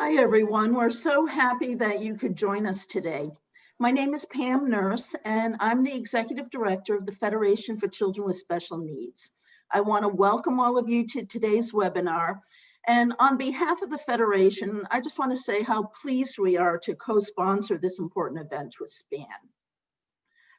Hi, everyone. We're so happy that you could join us today. My name is Pam Nurse, and I'm the Executive Director of the Federation for Children with Special Needs. I want to welcome all of you to today's webinar. And on behalf of the Federation, I just want to say how pleased we are to co-sponsor this important event with SPAN.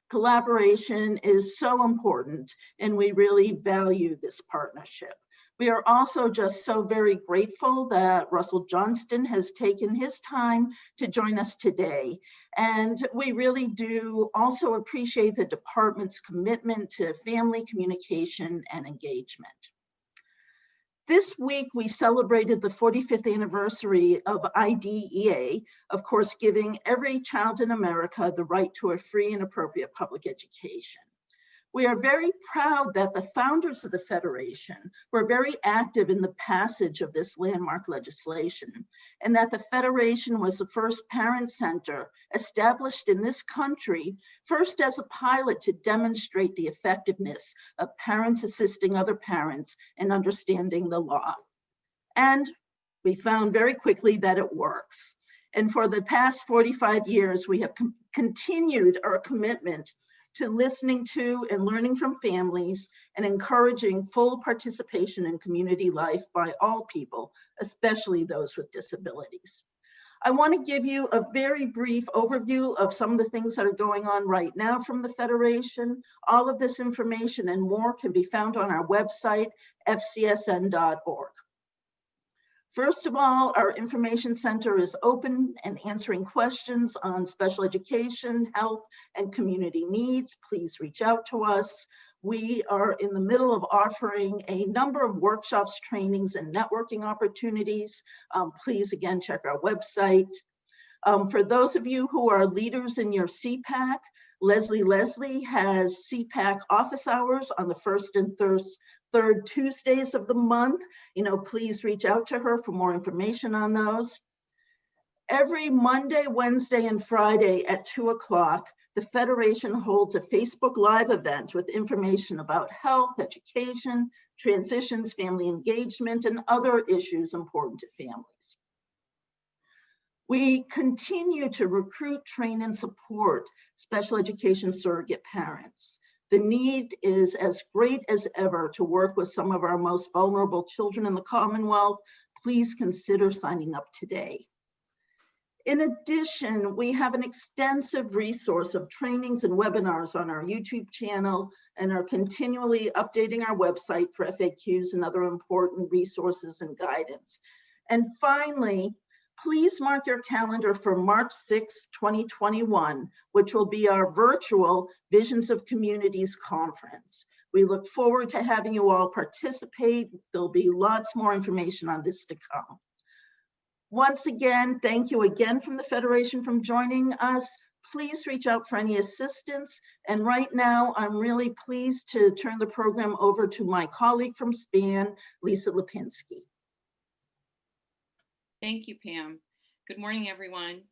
Collaboration is so important, and we really value this partnership. We are also just so very grateful that Russell Johnston has taken his time to join us today. And we really do also appreciate the department's commitment to family communication and engagement. This week, we celebrated the 45th anniversary of IDEA, of course, giving every child in America the right to a free and appropriate public education. We are very proud that the founders of the Federation were very active in the passage of this landmark legislation, and that the Federation was the first parent center established in this country, first as a pilot to demonstrate the effectiveness of parents assisting other parents in understanding the law. And we found very quickly that it works. And for the past 45 years, we have continued our commitment to listening to and learning from families and encouraging full participation in community life by all people, especially those with disabilities. I want to give you a very brief overview of some of the things that are going on right now from the Federation. All of this information and more can be found on our website, fcsn.org. First of all, our information center is open and answering questions on special education, health, and community needs. Please reach out to us. We are in the middle of offering a number of workshops, trainings, and networking opportunities. Please, again, check our website. For those of you who are leaders in your CPAC, Leslie has CPAC office hours on the first and third Tuesdays of the month. Please reach out to her for more information on those. Every Monday, Wednesday, and Friday at 2 o'clock, the Federation holds a Facebook Live event with information about health, education, transitions, family engagement, and other issues important to families. We continue to recruit, train, and support special education surrogate parents. The need is as great as ever to work with some of our most vulnerable children in the Commonwealth. Please consider signing up today. In addition, we have an extensive resource of trainings and webinars on our YouTube channel and are continually updating our website for FAQs and other important resources and guidance. And finally, please mark your calendar for March 6, 2021, which will be our virtual Visions of Communities conference. We look forward to having you all participate. There'll be lots more information on this to come. Once again, thank you again from the Federation for joining us. Please reach out for any assistance. And right now, I'm really pleased to turn the program over to my colleague from SPAN, Lisa Lipinski. Thank you, Pam. Good morning, everyone.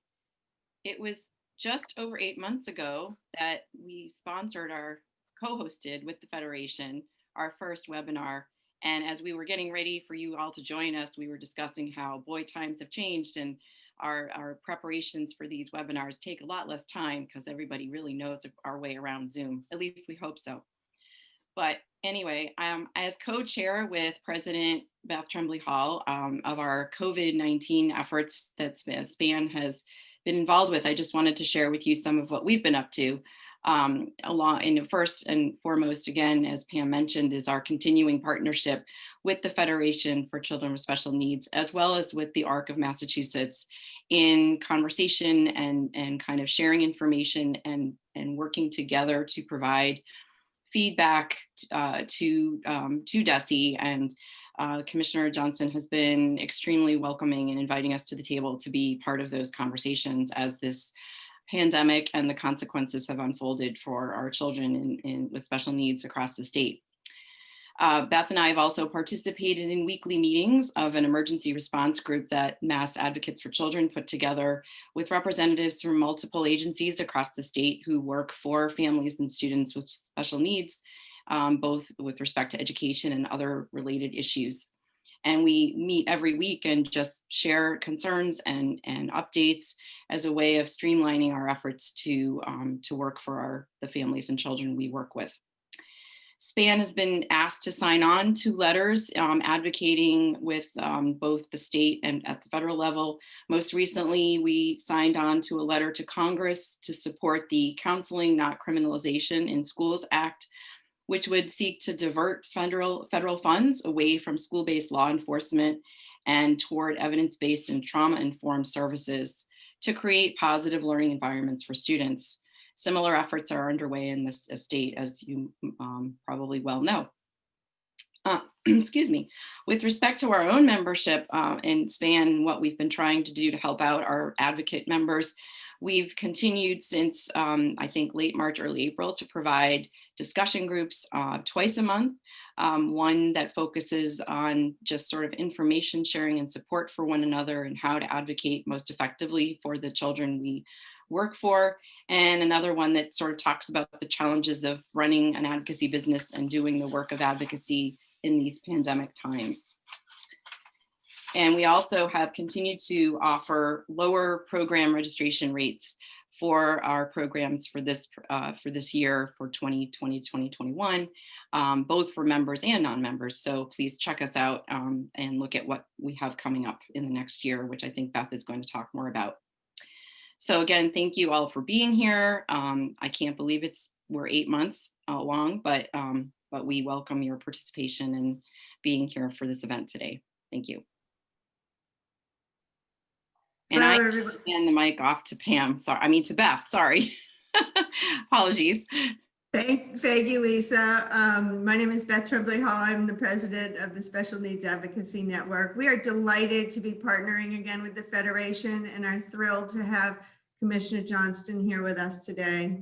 It was just over 8 months ago that we co-hosted with the Federation, our first webinar. And as we were getting ready for you all to join us, we were discussing how, boy, times have changed and our preparations for these webinars take a lot less time because everybody really knows our way around Zoom. At least we hope so. But anyway, as co-chair with President Beth Tremblay Hall of our COVID-19 efforts that SPAN has been involved with, I just wanted to share with you some of what we've been up to. First and foremost, again, as Pam mentioned, is our continuing partnership with the Federation for Children with Special Needs, as well as with the ARC of Massachusetts in conversation and kind of sharing information and working together to provide feedback to DESE, and Commissioner Johnston has been extremely welcoming and inviting us to the table to be part of those conversations as this pandemic and the consequences have unfolded for our children with special needs across the state. Beth and I have also participated in weekly meetings of an emergency response group that Mass Advocates for Children put together with representatives from multiple agencies across the state who work for families and students with special needs, both with respect to education and other related issues. And we meet every week and just share concerns and updates as a way of streamlining our efforts to work for the families and children we work with. SPAN has been asked to sign on to letters advocating with both the state and at the federal level. Most recently, we signed on to a letter to Congress to support the Counseling Not Criminalization in Schools Act, which would seek to divert federal funds away from school-based law enforcement and toward evidence-based and trauma-informed services to create positive learning environments for students. Similar efforts are underway in this state, as you probably well know. Excuse me. With respect to our own membership in SPAN, what we've been trying to do to help out our advocate members, we've continued since I think late March, early April to provide discussion groups twice a month. One that focuses on just sort of information sharing and support for one another and how to advocate most effectively for the children we work for, and another one that sort of talks about the challenges of running an advocacy business and doing the work of advocacy in these pandemic times. And we also have continued to offer lower program registration rates for our programs for this year, for 2020, 2021, both for members and non-members. So please check us out and look at what we have coming up in the next year, which I think Beth is going to talk more about. So again, thank you all for being here. I can't believe we're 8 months along, but we welcome your participation and being here for this event today. Thank you. And I hand the mic off to Pam. Sorry, to Beth. Sorry. Apologies. Thank you, Lisa. My name is Beth Tremblay Hall. I'm the president of the Special Needs Advocacy Network. We are delighted to be partnering again with the Federation and are thrilled to have Commissioner Johnston here with us today.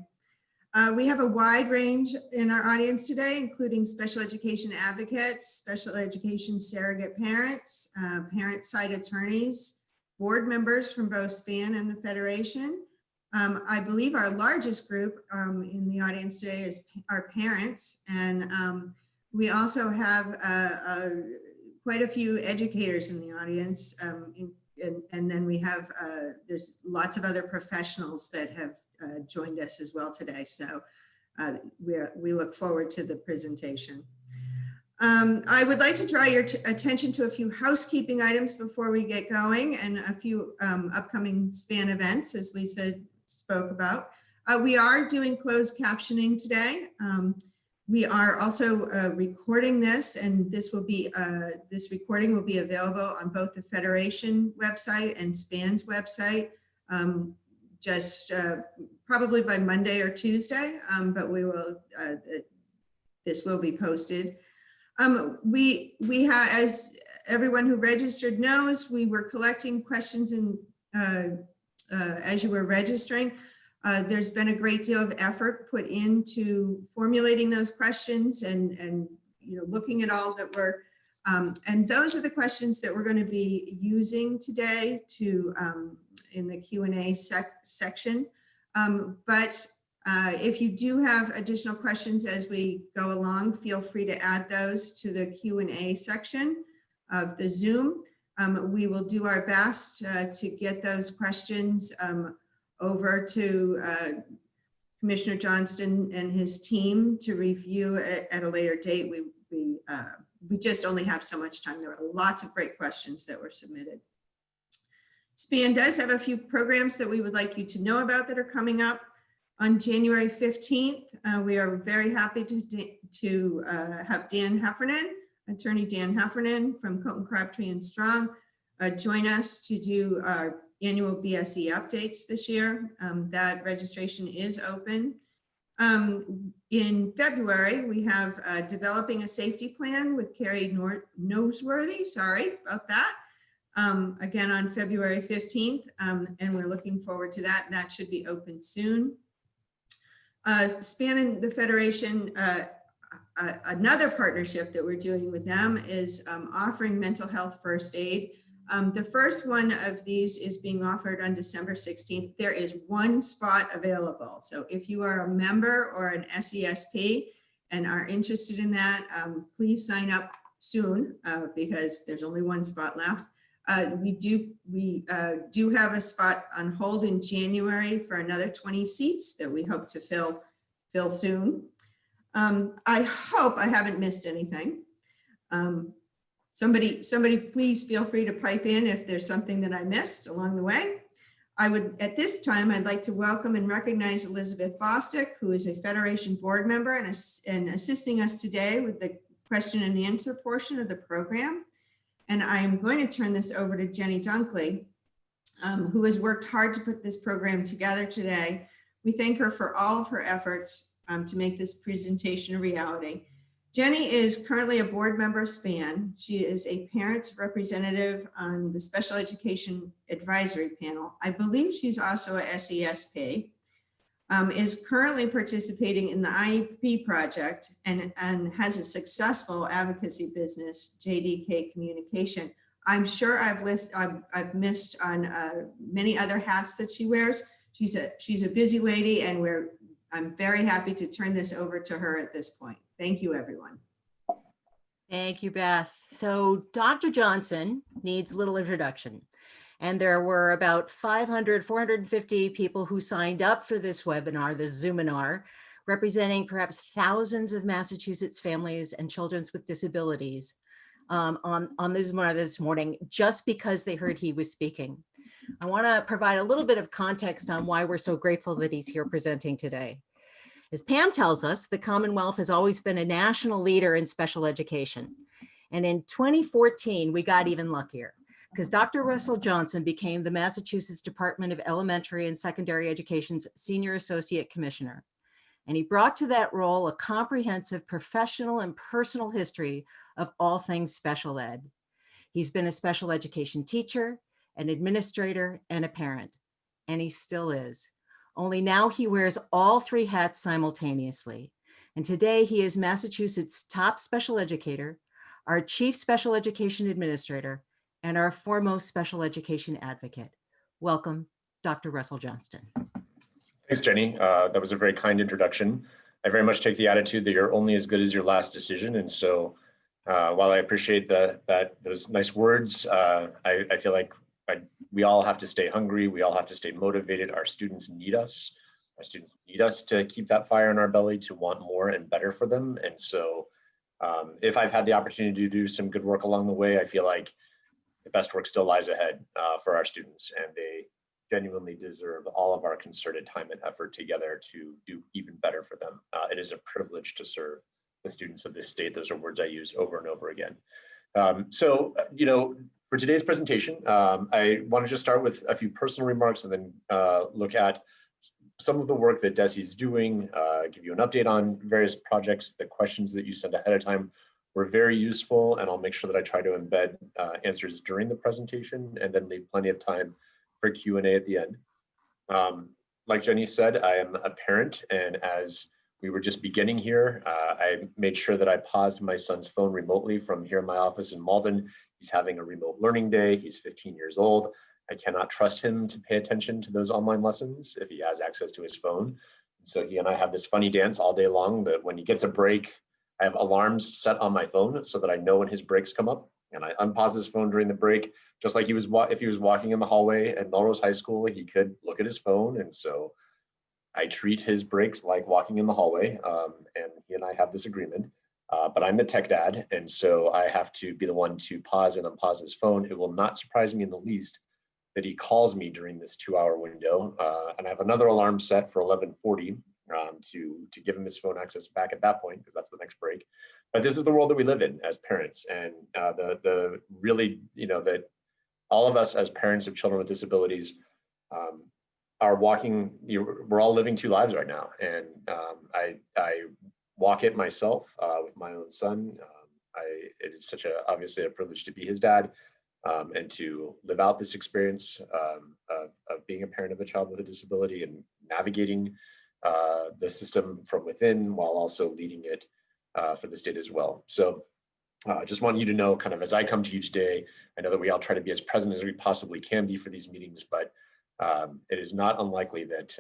We have a wide range in our audience today, including special education advocates, special education surrogate parents, parent side attorneys, board members from both SPAN and the Federation. I believe our largest group in the audience today is our parents, and we also have quite a few educators in the audience, and then we have there's lots of other professionals that have joined us as well today. So we look forward to the presentation. I would like to draw your attention to a few housekeeping items before we get going, and a few upcoming SPAN events, as Lisa spoke about. We are doing closed captioning today. We are also recording this, and this recording will be available on both the Federation website and SPAN's website, just probably by Monday or Tuesday, but we will. This will be posted. We have, as everyone who registered knows, we were collecting questions and as you were registering. There's been a great deal of effort put into formulating those questions and looking at all that were, and those are the questions that we're going to be using today to in the Q&A section. But if you do have additional questions as we go along, feel free to add those to the Q&A section of the Zoom. We will do our best to get those questions over to Commissioner Johnston and his team to review at a later date. We just only have so much time. There are lots of great questions that were submitted. SPAN does have a few programs that we would like you to know about that are coming up. On January 15th, we are very happy to have Dan Heffernan, Attorney Dan Heffernan from Cote and Crabtree and Strong, join us to do our annual BSE updates this year. That registration is open. In February, we have Developing a Safety Plan with Carrie Noseworthy, sorry about that. Again on February 15th, and we're looking forward to that. That should be open soon. SPAN and the Federation, another partnership that we're doing with them is offering mental health first aid. The first one of these is being offered on December 16th. There is one spot available. So if you are a member or an SESP and are interested in that, please sign up soon because there's only one spot left. We do have a spot on hold in January for another 20 seats that we hope to fill soon. I hope I haven't missed anything. Somebody please feel free to pipe in if there's something that I missed along the way. At this time, I'd like to welcome and recognize Elizabeth Bostick, who is a Federation board member and assisting us today with the question and answer portion of the program. And I am going to turn this over to Jenny Dunkley, who has worked hard to put this program together today. We thank her for all of her efforts to make this presentation a reality. Jenny is currently a board member of SPAN. She is a parent representative on the Special Education Advisory Panel. I believe she's also a SESP, is currently participating in the IEP project and has a successful advocacy business, JDK Communication. I'm sure I've missed on many other hats that she wears. She's a busy lady, and I'm very happy to turn this over to her at this point. Thank you, everyone. Thank you, Beth. So Dr. Johnson needs little introduction. And there were about 450 people who signed up for this webinar, this Zoominar, representing perhaps thousands of Massachusetts families and children with disabilities on this Zoominar this morning, just because they heard he was speaking. I want to provide a little bit of context on why we're so grateful that he's here presenting today. As Pam tells us, the Commonwealth has always been a national leader in special education. And in 2014, we got even luckier because Dr. Russell Johnston became the Massachusetts Department of Elementary and Secondary Education's Senior Associate Commissioner. And he brought to that role a comprehensive professional and personal history of all things special ed. He's been a special education teacher, an administrator, and a parent, and he still is. Only now he wears all three hats simultaneously. And today he is Massachusetts' top special educator, our chief special education administrator, and our foremost special education advocate. Welcome, Dr. Russell Johnston. Thanks, Jenny. That was a very kind introduction. I very much take the attitude that you're only as good as your last decision. And so while I appreciate those nice words, I feel like we all have to stay hungry. We all have to stay motivated. Our students need us. Our students need us to keep that fire in our belly, to want more and better for them. And so if I've had the opportunity to do some good work along the way, I feel like the best work still lies ahead for our students, and they genuinely deserve all of our concerted time and effort together to do even better for them. It is a privilege to serve the students of this state. Those are words I use over and over again. For today's presentation, I want to just start with a few personal remarks and then look at some of the work that DESE is doing, give you an update on various projects. The questions that you sent ahead of time were very useful, and I'll make sure that I try to embed answers during the presentation and then leave plenty of time for Q&A at the end. Like Jenny said, I am a parent, and as we were just beginning here, I made sure that I paused my son's phone remotely from here in my office in Malden. He's having a remote learning day. He's 15 years old. I cannot trust him to pay attention to those online lessons if he has access to his phone. So he and I have this funny dance all day long that when he gets a break, I have alarms set on my phone so that I know when his breaks come up. And I unpause his phone during the break, just like if he was walking in the hallway at Melrose High School, he could look at his phone. And so I treat his breaks like walking in the hallway, and he and I have this agreement. But I'm the tech dad, and so I have to be the one to pause and unpause his phone. It will not surprise me in the least that he calls me during this 2-hour window. And I have another alarm set for 11:40 to give him his phone access back at that point, because that's the next break. But this is the world that we live in as parents, and that all of us as parents of children with disabilities are we're all living two lives right now. And I walk it myself with my own son. It is obviously a privilege to be his dad and to live out this experience of being a parent of a child with a disability and navigating the system from within while also leading it for the state as well. So I just want you to know, kind of as I come to you today, I know that we all try to be as present as we possibly can be for these meetings, but it is not unlikely that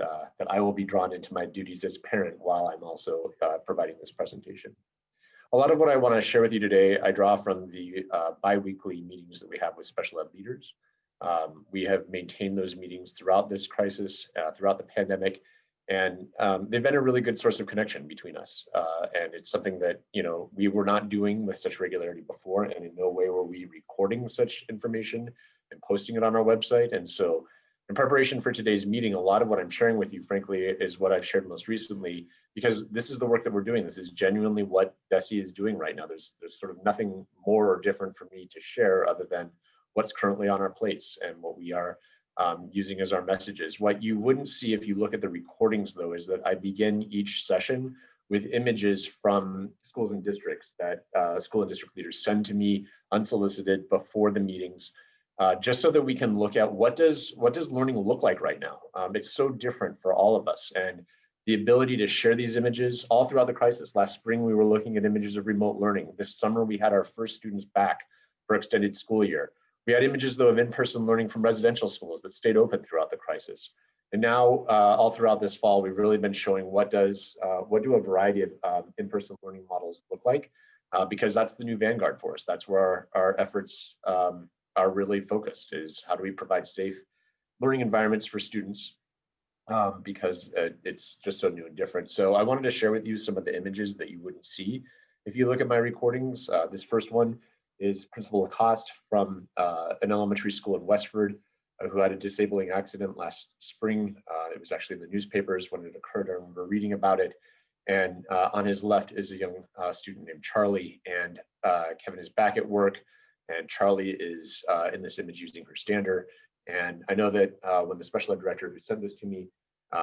I will be drawn into my duties as parent while I'm also providing this presentation. a lot of what I want to share with you today, I draw from the bi-weekly meetings that we have with special ed leaders. We have maintained those meetings throughout this crisis, throughout the pandemic, and they've been a really good source of connection between us. And it's something that, you know, we were not doing with such regularity before, and in no way were we recording such information and posting it on our website. And so in preparation for today's meeting, a lot of what I'm sharing with you, frankly, is what I've shared most recently, because this is the work that we're doing. This is genuinely what DESE is doing right now. There's sort of nothing more or different for me to share other than what's currently on our plates and what we are using as our messages. What you wouldn't see if you look at the recordings, though, is that I begin each session with images from schools and districts that school and district leaders send to me unsolicited before the meetings, just so that we can look at what does learning look like right now. It's so different for all of us, and the ability to share these images all throughout the crisis. Last spring, we were looking at images of remote learning. This summer, we had our first students back for extended school year. We had images, though, of in-person learning from residential schools that stayed open throughout the crisis. And now, all throughout this fall, we've really been showing what do a variety of in-person learning models look like, because that's the new vanguard for us. That's where our efforts are really focused, is how do we provide safe learning environments for students, because it's just so new and different. So I wanted to share with you some of the images that you wouldn't see if you look at my recordings. This first one is Principal Lacoste from an elementary school in Westford who had a disabling accident last spring. It was actually in the newspapers when it occurred. I remember reading about it. And on his left is a young student named Charlie, and Kevin is back at work, and Charlie is in this image using her stander. And I know that when the special ed director who sent this to me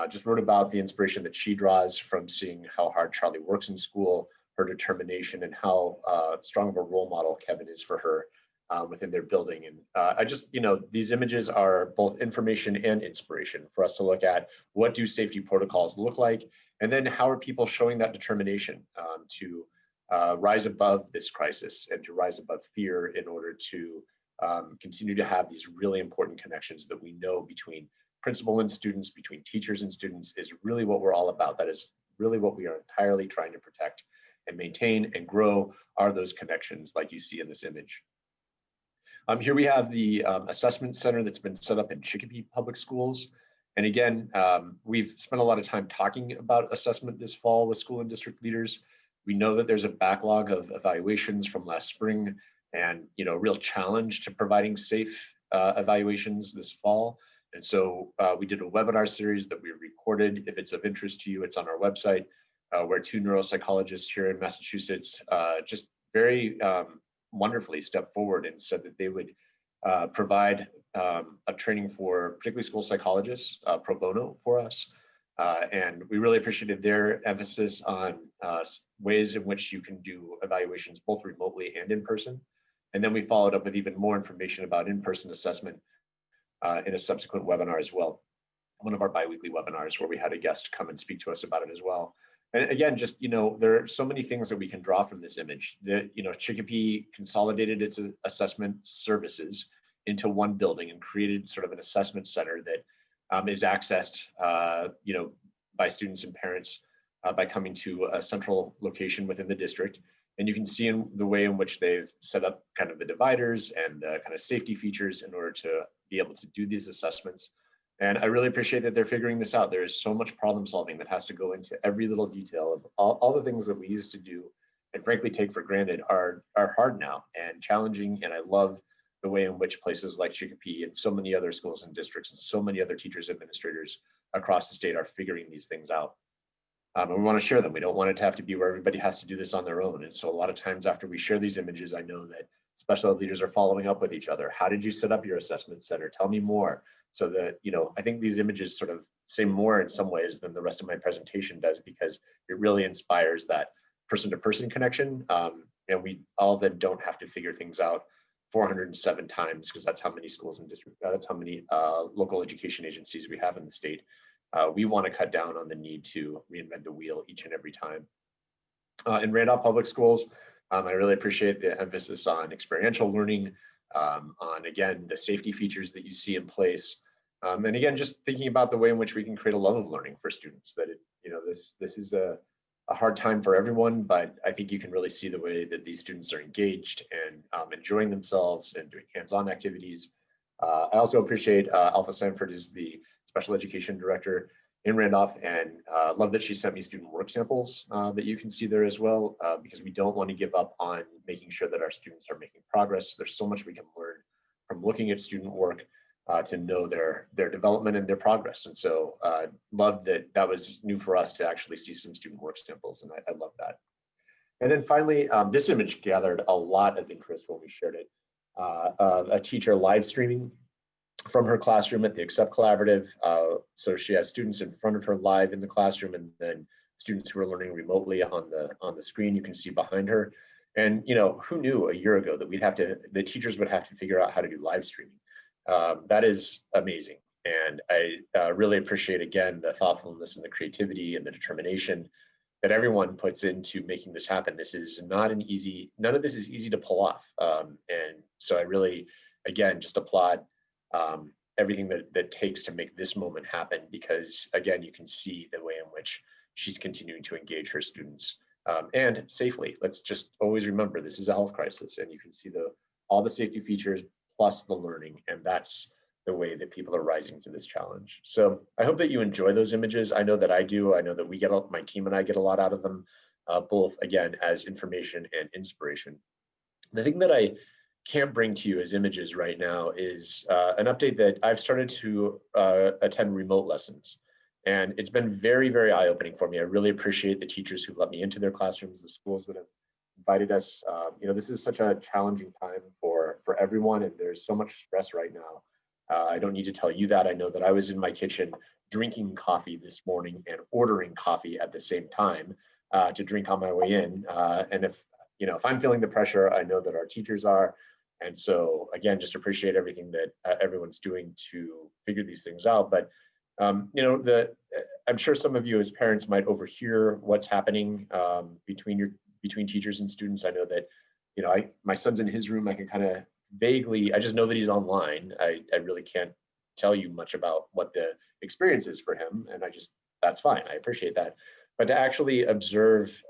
just wrote about the inspiration that she draws from seeing how hard Charlie works in school, her determination, and how strong of a role model Kevin is for her within their building. And I just, you know, these images are both information and inspiration for us to look at what do safety protocols look like, and then how are people showing that determination to rise above this crisis and to rise above fear in order to continue to have these really important connections that we know between principal and students, between teachers and students, is really what we're all about. That is really what we are entirely trying to protect and maintain and grow, are those connections like you see in this image. Here we have the assessment center that's been set up in Chicopee Public Schools. And again, we've spent a lot of time talking about assessment this fall with school and district leaders. We know that there's a backlog of evaluations from last spring, and, you know, a real challenge to providing safe evaluations this fall. And so we did a webinar series that we recorded. If it's of interest to you, it's on our website, where two neuropsychologists here in Massachusetts just very wonderfully stepped forward and said that they would provide a training for particularly school psychologists pro bono for us. And we really appreciated their emphasis on ways in which you can do evaluations both remotely and in person. And then we followed up with even more information about in-person assessment in a subsequent webinar as well. One of our bi-weekly webinars where we had a guest come and speak to us about it as well. And again, just, you know, there are so many things that we can draw from this image. That, you know, Chicopee consolidated its assessment services into one building and created sort of an assessment center that is accessed, you know, by students and parents by coming to a central location within the district. And you can see in the way in which they've set up kind of the dividers and kind of safety features in order to be able to do these assessments. And I really appreciate that they're figuring this out. There is so much problem solving that has to go into every little detail of all the things that we used to do and frankly take for granted are hard now and challenging. And I love the way in which places like Chicopee and so many other schools and districts and so many other teachers, administrators across the state are figuring these things out. And we want to share them. We don't want it to have to be where everybody has to do this on their own. And so a lot of times after we share these images, I know that special ed leaders are following up with each other. How did you set up your assessment center? Tell me more. So that, you know, I think these images sort of say more in some ways than the rest of my presentation does, because it really inspires that person-to-person connection. And we all then don't have to figure things out 407 times, because that's how many schools and districts, that's how many local education agencies we have in the state. We want to cut down on the need to reinvent the wheel each and every time. In Randolph Public Schools, I really appreciate the emphasis on experiential learning, on, again, the safety features that you see in place. And again, just thinking about the way in which we can create a love of learning for students, that it, you know, this is a a hard time for everyone, but I think you can really see the way that these students are engaged and enjoying themselves and doing hands-on activities. I also appreciate Alpha Sanford is the special education director in Randolph, and love that she sent me student work samples that you can see there as well, because we don't want to give up on making sure that our students are making progress. There's so much we can learn from looking at student work to know their development and their progress. And so love that that was new for us to actually see some student work samples, and I love that. And then finally, this image gathered a lot of interest when we shared it. A teacher live streaming from her classroom at the Accept Collaborative. So she has students in front of her live in the classroom, and then students who are learning remotely on the screen you can see behind her. And who knew a year ago that the teachers would have to figure out how to do live streaming. That is amazing. And I really appreciate, again, the thoughtfulness and the creativity and the determination that everyone puts into making this happen. This is not none of this is easy to pull off. And so I really, again, just applaud everything that takes to make this moment happen, because again, you can see the way in which she's continuing to engage her students and safely. Let's just always remember, this is a health crisis, and you can see all the safety features plus the learning, and that's the way that people are rising to this challenge. So I hope that you enjoy those images. I know that I do. I know that my team and I get a lot out of them, both again as information and inspiration. The thing that I can't bring to you as images right now is an update that I've started to attend remote lessons. And it's been very, very eye-opening for me. I really appreciate the teachers who let me into their classrooms, the schools that have invited us. This is such a challenging time for everyone, and there's so much stress right now. I don't need to tell you that. I know that I was in my kitchen drinking coffee this morning and ordering coffee at the same time to drink on my way in. And if I'm feeling the pressure, I know that our teachers are. And so again, just appreciate everything that everyone's doing to figure these things out. But I'm sure some of you as parents might overhear what's happening between teachers and students. I know that my son's in his room. I can kind of vaguely, I just know that he's online. I really can't tell you much about what the experience is for him, and that's fine. I appreciate that. But to actually observe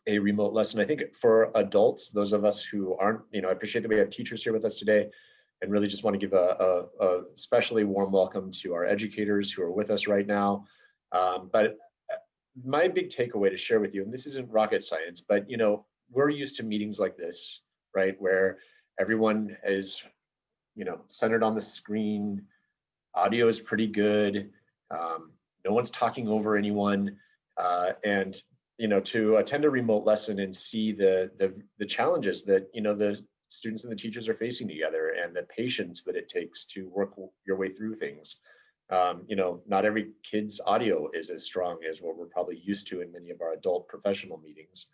a remote lesson, I think for adults, those of us who aren't, I appreciate that we have teachers here with us today, and really just want to give a especially warm welcome to our educators who are with us right now. But my big takeaway to share with you, and this isn't rocket science, but we're used to meetings like this, right, where everyone is centered on the screen, audio is pretty good, no one's talking over anyone, and to attend a remote lesson and see the challenges that the students and the teachers are facing together, and the patience that it takes to work your way through things. Not every kid's audio is as strong as what we're probably used to in many of our adult professional meetings.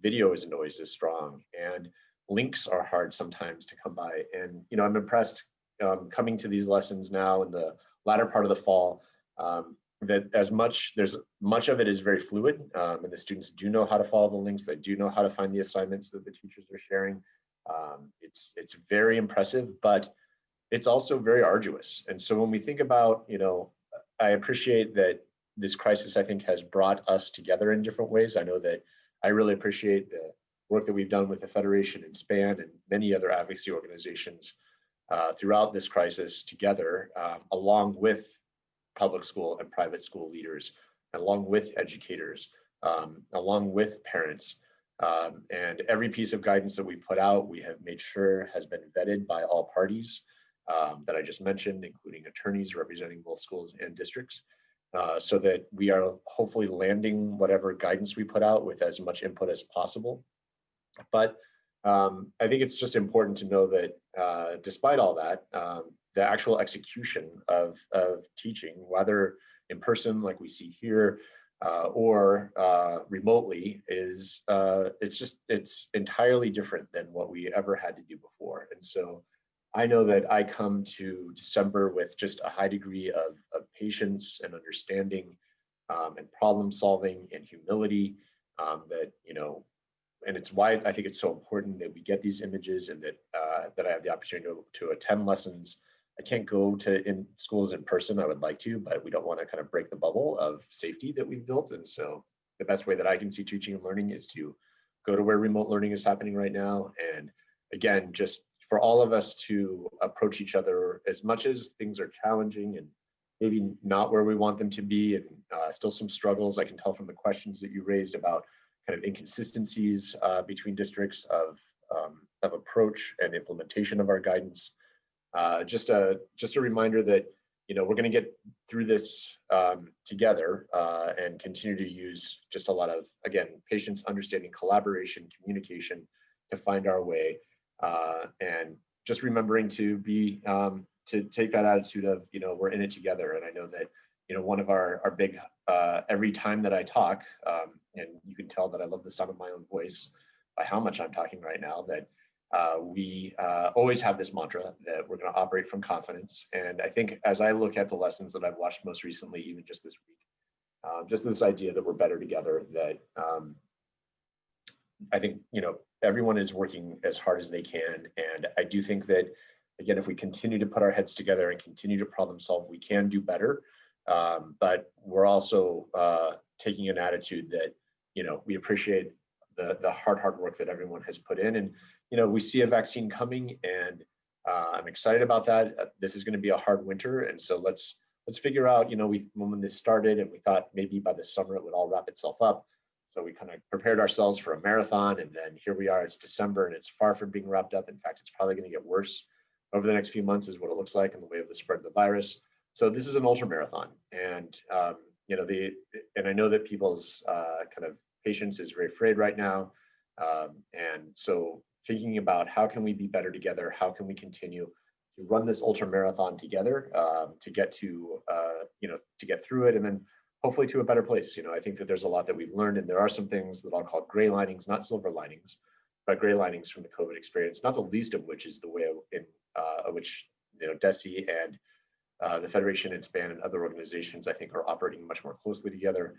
Video isn't always as strong, and links are hard sometimes to come by. And I'm impressed coming to these lessons now in the latter part of the fall, that there's much of it is very fluid, and the students do know how to follow the links. They do know how to find the assignments that the teachers are sharing. It's very impressive, but it's also very arduous. And so when we think about, I appreciate that this crisis, I think, has brought us together in different ways. I know that I really appreciate the work that we've done with the Federation and SPAN and many other advocacy organizations throughout this crisis together, along with public school and private school leaders, along with educators, along with parents. And every piece of guidance that we put out, we have made sure has been vetted by all parties that I just mentioned, including attorneys representing both schools and districts, so that we are hopefully landing whatever guidance we put out with as much input as possible. But I think it's just important to know that despite all that, the actual execution of teaching, whether in person like we see here, or remotely, it's entirely different than what we ever had to do before. And so I know that I come to December with just a high degree of patience and understanding, and problem solving and humility, and it's why I think it's so important that we get these images, and that I have the opportunity to attend lessons. I can't go to schools in person. I would like to, but we don't want to kind of break the bubble of safety that we've built. And so the best way that I can see teaching and learning is to go to where remote learning is happening right now. And again, just for all of us to approach each other, as much as things are challenging and maybe not where we want them to be, and still some struggles. I can tell from the questions that you raised about kind of inconsistencies between districts of approach and implementation of our guidance. Just a reminder that we're going to get through this together and continue to use just a lot of, again, patience, understanding, collaboration, communication to find our way, and just remembering to be to take that attitude of we're in it together. And I know that one of our big every time that I talk, and you can tell that I love the sound of my own voice by how much I'm talking right now, that we always have this mantra that we're going to operate from confidence. And I think as I look at the lessons that I've watched most recently, even just this week, just this idea that we're better together, that I think everyone is working as hard as they can. And I do think that, again, if we continue to put our heads together and continue to problem solve, we can do better. But we're also taking an attitude that we appreciate the hard work that everyone has put in. And we see a vaccine coming, and I'm excited about that. This is going to be a hard winter, and so let's figure out. When this started, and we thought maybe by the summer it would all wrap itself up. So we kind of prepared ourselves for a marathon, and then here we are. It's December, and it's far from being wrapped up. In fact, it's probably going to get worse over the next few months, is what it looks like in the way of the spread of the virus. So this is an ultra marathon, and and I know that people's kind of patience is very frayed right now, and so thinking about how can we be better together, how can we continue to run this ultra marathon together to get to to get through it, and then hopefully to a better place. I think that there's a lot that we've learned, and there are some things that I'll call gray linings, not silver linings, but gray linings from the COVID experience, not the least of which is the way in which DESE and the Federation and SPAN and other organizations, I think, are operating much more closely together.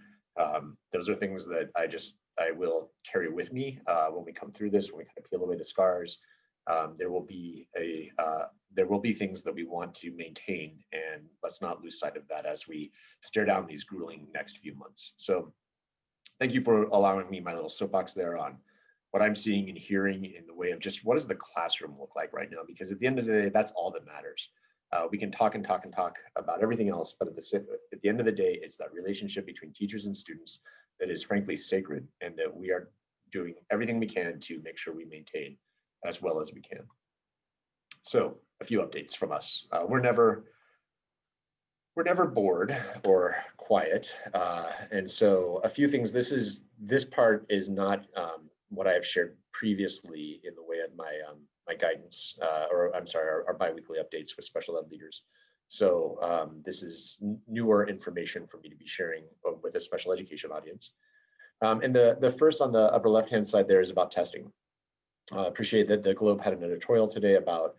Those are things that I will carry with me when we come through this, when we kind of peel away the scars. There will be things that we want to maintain, and let's not lose sight of that as we stare down these grueling next few months. So thank you for allowing me my little soapbox there on what I'm seeing and hearing in the way of just what does the classroom look like right now, because at the end of the day, that's all that matters. We can talk and talk and talk about everything else, but at the end of the day, it's that relationship between teachers and students that is frankly sacred, and that we are doing everything we can to make sure we maintain as well as we can. So a few updates from us. We're never bored or quiet, and so a few things. This part is not what I have shared previously in the way of my guidance, or I'm sorry, our biweekly updates with special ed leaders. So this is newer information for me to be sharing with a special education audience. And the first on the upper left-hand side there is about testing. Appreciate that the Globe had an editorial today about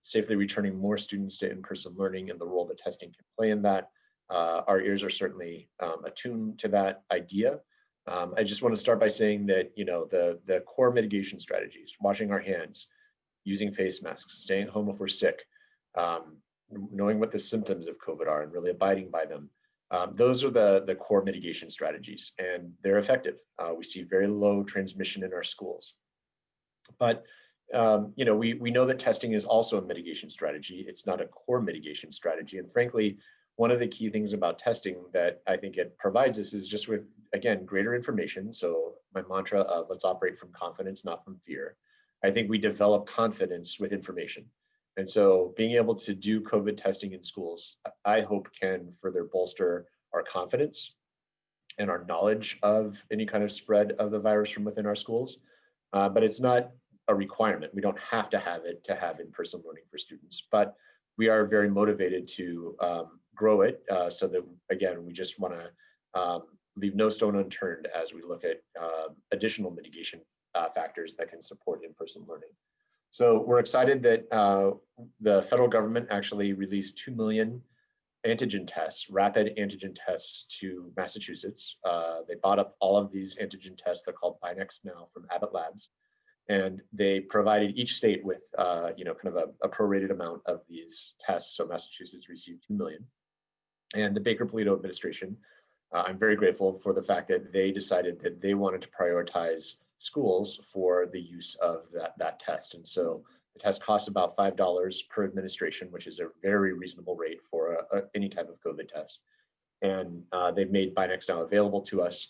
safely returning more students to in-person learning and the role that testing can play in that. Our ears are certainly attuned to that idea. I just want to start by saying that the core mitigation strategies, washing our hands, using face masks, staying home if we're sick, knowing what the symptoms of COVID are and really abiding by them. Those are the core mitigation strategies, and they're effective. We see very low transmission in our schools. But we know that testing is also a mitigation strategy. It's not a core mitigation strategy. And frankly, one of the key things about testing that I think it provides us is just with, again, greater information. So my mantra of let's operate from confidence, not from fear. I think we develop confidence with information. And so being able to do COVID testing in schools, I hope can further bolster our confidence and our knowledge of any kind of spread of the virus from within our schools. But it's not a requirement. We don't have to have it to have in-person learning for students, but we are very motivated to grow it so that, again, we just want to leave no stone unturned as we look at additional mitigation factors that can support in-person learning. So we're excited that the federal government actually released 2 million antigen tests, rapid antigen tests to Massachusetts. They bought up all of these antigen tests. They're called Binax now from Abbott Labs. And they provided each state with kind of a prorated amount of these tests. So Massachusetts received 2 million. And the Baker-Polito administration I'm very grateful for the fact that they decided that they wanted to prioritize schools for the use of that test. And so the test costs about $5 per administration, which is a very reasonable rate for any type of COVID test. And they've made Binex now available to us.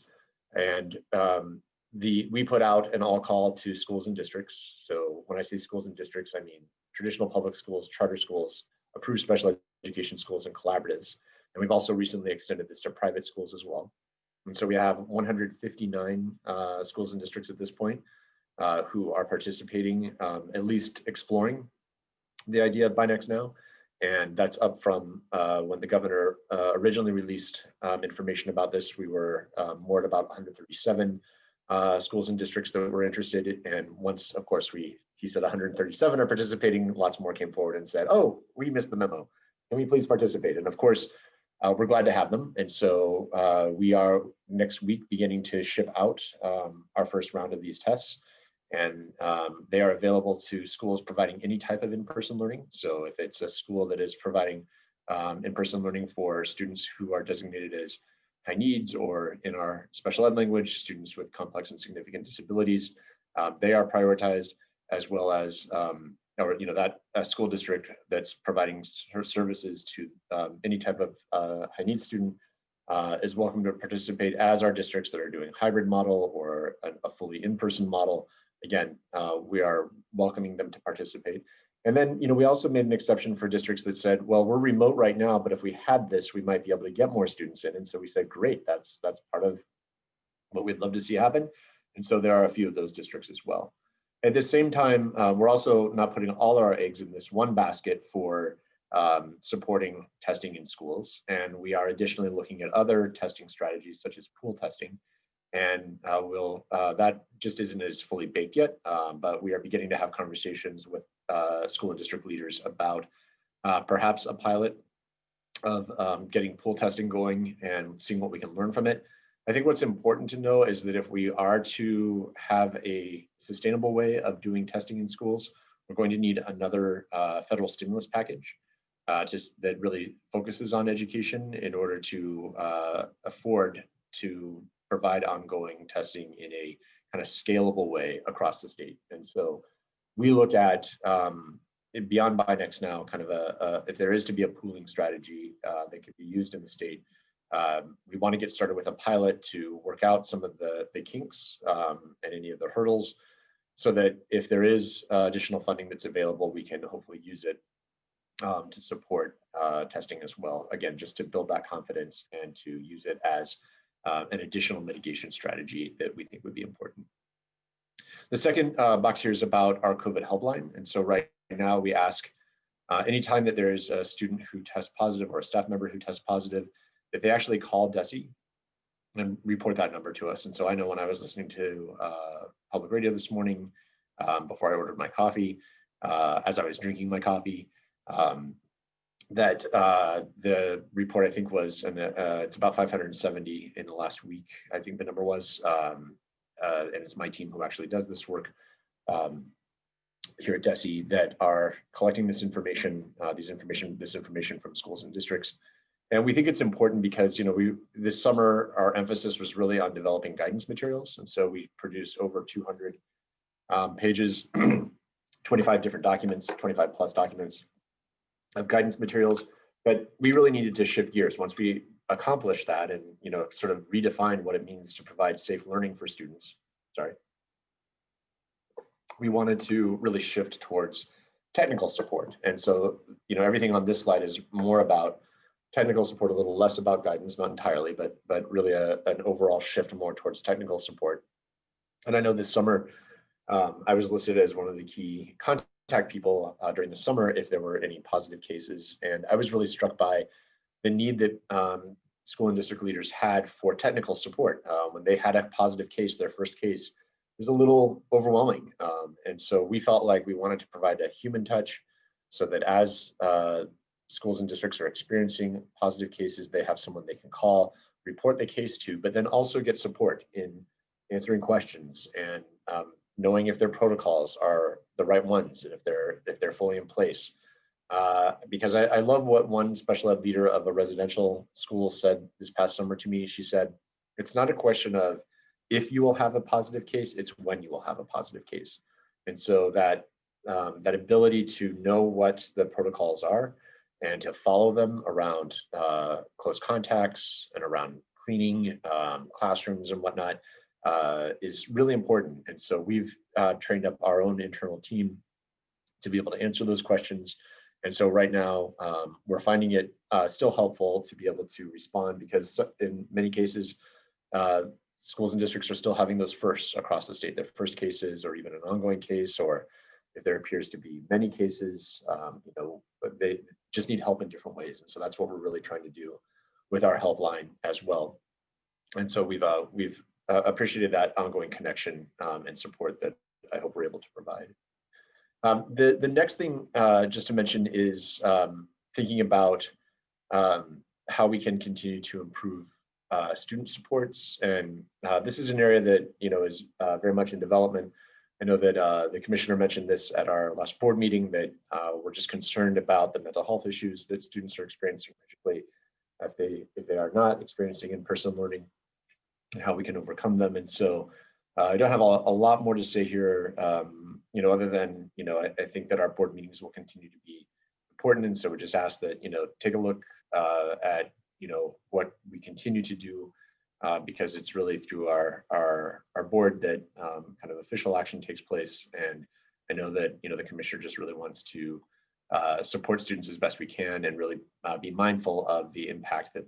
And we put out an all call to schools and districts. So when I say schools and districts, I mean traditional public schools, charter schools, approved special education schools, and collaboratives. And we've also recently extended this to private schools as well. And so we have 159 schools and districts at this point who are participating, at least exploring the idea of Binex now. And that's up from when the governor originally released information about this. We were more at about 137 schools and districts that were interested. And once, of course, he said 137 are participating, lots more came forward and said, oh, we missed the memo. Can we please participate? And of course, we're glad to have them. And so we are next week beginning to ship out our first round of these tests. And they are available to schools providing any type of in-person learning. So if it's a school that is providing in-person learning for students who are designated as high needs, or in our special ed language, students with complex and significant disabilities, they are prioritized, as well as that school district that's providing services to any type of high needs student is welcome to participate, as are districts that are doing hybrid model or a fully in-person model. Again, we are welcoming them to participate. And then, we also made an exception for districts that said, well, we're remote right now, but if we had this, we might be able to get more students in. And so we said, great, that's part of what we'd love to see happen. And so there are a few of those districts as well. At the same time, we're also not putting all our eggs in this one basket for supporting testing in schools. And we are additionally looking at other testing strategies, such as pool testing. And that just isn't as fully baked yet, but we are beginning to have conversations with school and district leaders about perhaps a pilot of getting pool testing going and seeing what we can learn from it. I think what's important to know is that if we are to have a sustainable way of doing testing in schools, we're going to need another federal stimulus package that really focuses on education in order to afford to provide ongoing testing in a kind of scalable way across the state. And so we look at beyond Binex now, kind of if there is to be a pooling strategy that could be used in the state, we want to get started with a pilot to work out some of the kinks and any of the hurdles, so that if there is additional funding that's available, we can hopefully use it to support testing as well. Again, just to build that confidence and to use it as an additional mitigation strategy that we think would be important. The second box here is about our COVID helpline. And so right now we ask anytime that there is a student who tests positive or a staff member who tests positive, if they actually call DESE and report that number to us. And so I know when I was listening to public radio this morning, before I ordered my coffee, as I was drinking my coffee, that the report I think was, and it's about 570 in the last week, I think the number was, and it's my team who actually does this work here at DESE that are collecting this information from schools and districts. And we think it's important because, this summer, our emphasis was really on developing guidance materials. And so we produced over 200 pages, 25 different documents, 25 plus documents of guidance materials. But we really needed to shift gears once we accomplished that and, sort of redefine what it means to provide safe learning for students. We wanted to really shift towards technical support. And so, everything on this slide is more about technical support, a little less about guidance, not entirely, but really an overall shift more towards technical support. And I know this summer, I was listed as one of the key contact people during the summer if there were any positive cases. And I was really struck by the need that school and district leaders had for technical support. When they had a positive case, their first case, it was a little overwhelming. And so we felt like we wanted to provide a human touch so that as schools and districts are experiencing positive cases, they have someone they can call, report the case to, but then also get support in answering questions and knowing if their protocols are the right ones and if they're fully in place. because I love what one special ed leader of a residential school said this past summer to me. She said, it's not a question of if you will have a positive case, it's when you will have a positive case. And so that that ability to know what the protocols are and to follow them around close contacts and around cleaning classrooms and whatnot is really important. And so we've trained up our own internal team to be able to answer those questions. And so right now we're finding it still helpful to be able to respond, because in many cases, schools and districts are still having those firsts across the state, their first cases or even an ongoing case, or if there appears to be many cases, you know, but they just need help in different ways. And so that's what we're really trying to do with our helpline as well. And so we've appreciated that ongoing connection and support that I hope we're able to provide. The next thing just to mention is thinking about how we can continue to improve student supports. And this is an area that, you know, is very much in development. I know that the commissioner mentioned this at our last board meeting, that we're just concerned about the mental health issues that students are experiencing, particularly if they are not experiencing in-person learning, and how we can overcome them. And so I don't have a lot more to say here, you know, other than, you know, I think that our board meetings will continue to be important. And so we just ask that, you know, take a look at, you know, what we continue to do, because it's really through our board that kind of official action takes place. And I know that, you know, the commissioner just really wants to support students as best we can, and really be mindful of the impact that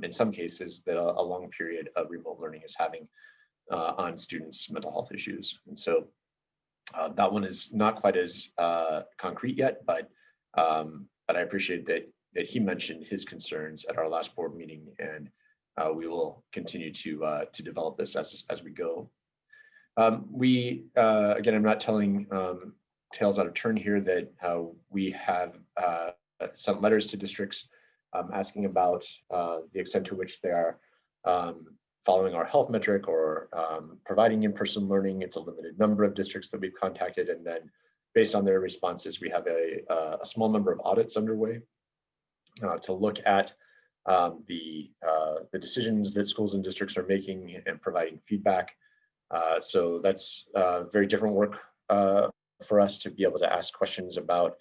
in some cases that a long period of remote learning is having on students' mental health issues. And so that one is not quite as concrete yet, but I appreciate that he mentioned his concerns at our last board meeting, and we will continue to develop this as we go. Again, I'm not telling tales out of turn here, that we have sent letters to districts asking about the extent to which they are following our health metric or providing in-person learning. It's a limited number of districts that we've contacted, and then based on their responses, we have a small number of audits underway to look at the decisions that schools and districts are making and providing feedback. So that's very different work for us to be able to ask questions about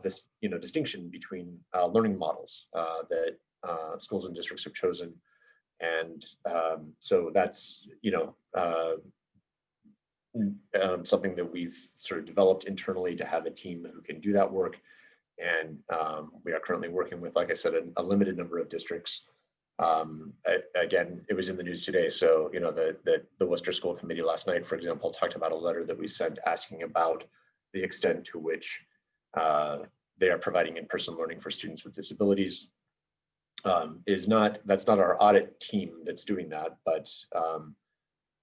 this, you know, distinction between learning models that schools and districts have chosen. And so that's, you know, something that we've sort of developed internally to have a team who can do that work. And we are currently working with, like I said, a limited number of districts. Again, it was in the news today. So, you know, the Worcester School Committee last night, for example, talked about a letter that we sent asking about the extent to which they are providing in-person learning for students with disabilities. That's not our audit team that's doing that, but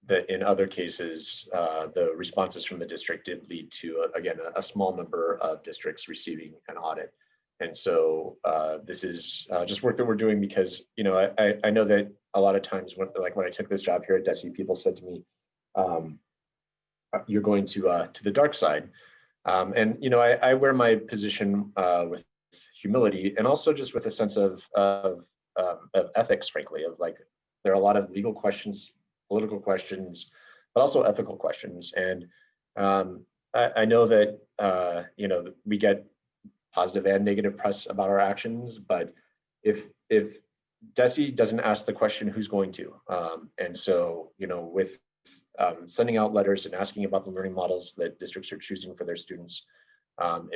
that in other cases, the responses from the district did lead to, again, a small number of districts receiving an audit. And so this is just work that we're doing because, you know, I know that a lot of times when I took this job here at DESE, people said to me, you're going to the dark side. And, you know, I wear my position with humility, and also just with a sense of ethics, frankly, of like, there are a lot of legal questions, political questions, but also ethical questions. And I know that, you know, we get positive and negative press about our actions, but if DESE doesn't ask the question, who's going to? And so, you know, with sending out letters and asking about the learning models that districts are choosing for their students,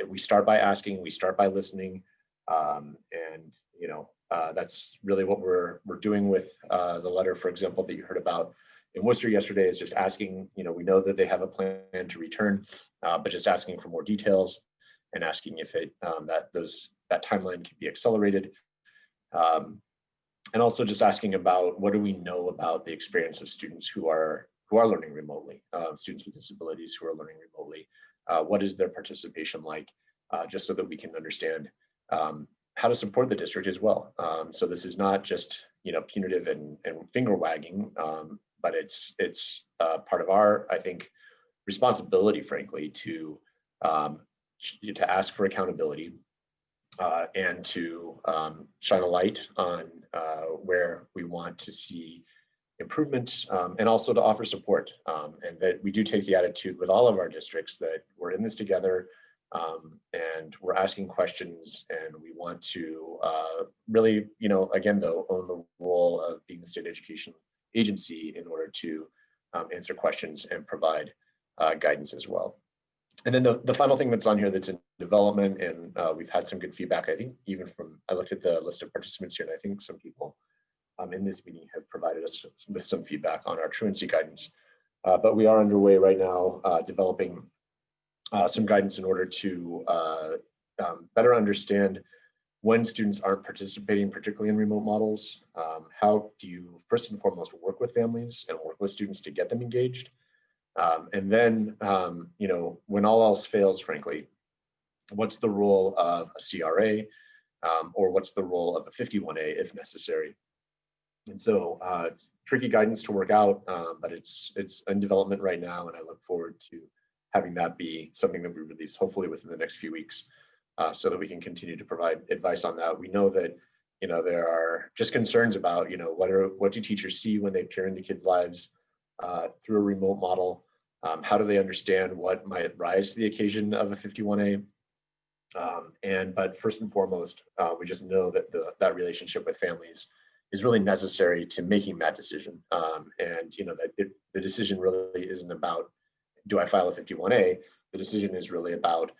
we start by asking, we start by listening, and, you know, that's really what we're doing with the letter, for example, that you heard about in Worcester yesterday, is just asking, you know, we know that they have a plan to return, but just asking for more details and asking if that timeline can be accelerated. And also just asking about, what do we know about the experience of students who are learning remotely, students with disabilities who are learning remotely? What is their participation like, just so that we can understand how to support the district as well. So this is not just, you know, punitive and finger wagging, but it's part of our, I think, responsibility, frankly, to to ask for accountability and to shine a light on where we want to see improvement, and also to offer support. And that we do take the attitude with all of our districts that we're in this together, and we're asking questions, and we want to really, again, though, own the role of being the state education agency in order to answer questions and provide guidance as well. And then the final thing that's on here that's in development, and we've had some good feedback, I think, even from, I looked at the list of participants here, and I think some people in this meeting have provided us with some feedback on our truancy guidance. But we are underway right now developing some guidance in order to better understand when students aren't participating, particularly in remote models. How do you first and foremost work with families and work with students to get them engaged? And then, when all else fails, frankly, what's the role of a CRA, or what's the role of a 51A if necessary? And so it's tricky guidance to work out, but it's in development right now, and I look forward to having that be something that we release hopefully within the next few weeks, so that we can continue to provide advice on that. We know that there are just concerns about what do teachers see when they peer into kids' lives through a remote model. How do they understand what might rise to the occasion of a 51A? But first and foremost, we just know that that relationship with families is really necessary to making that decision. And that the decision really isn't about, do I file a 51A? The decision is really about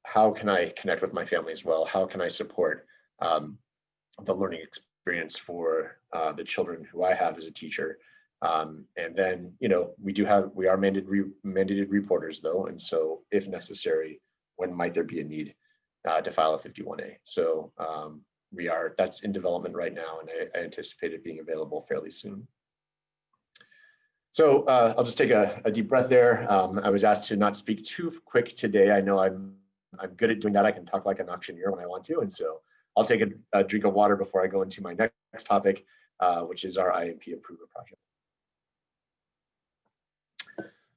how can I connect with my family as well? How can I support the learning experience for the children who I have as a teacher? And then, we are mandated reporters though. And so if necessary, when might there be a need to file a 51A? So that's in development right now, and I anticipate it being available fairly soon. So I'll just take a deep breath there. I was asked to not speak too quick today. I know I'm good at doing that. I can talk like an auctioneer when I want to. And so I'll take a drink of water before I go into my next topic, which is our Iep improvement project.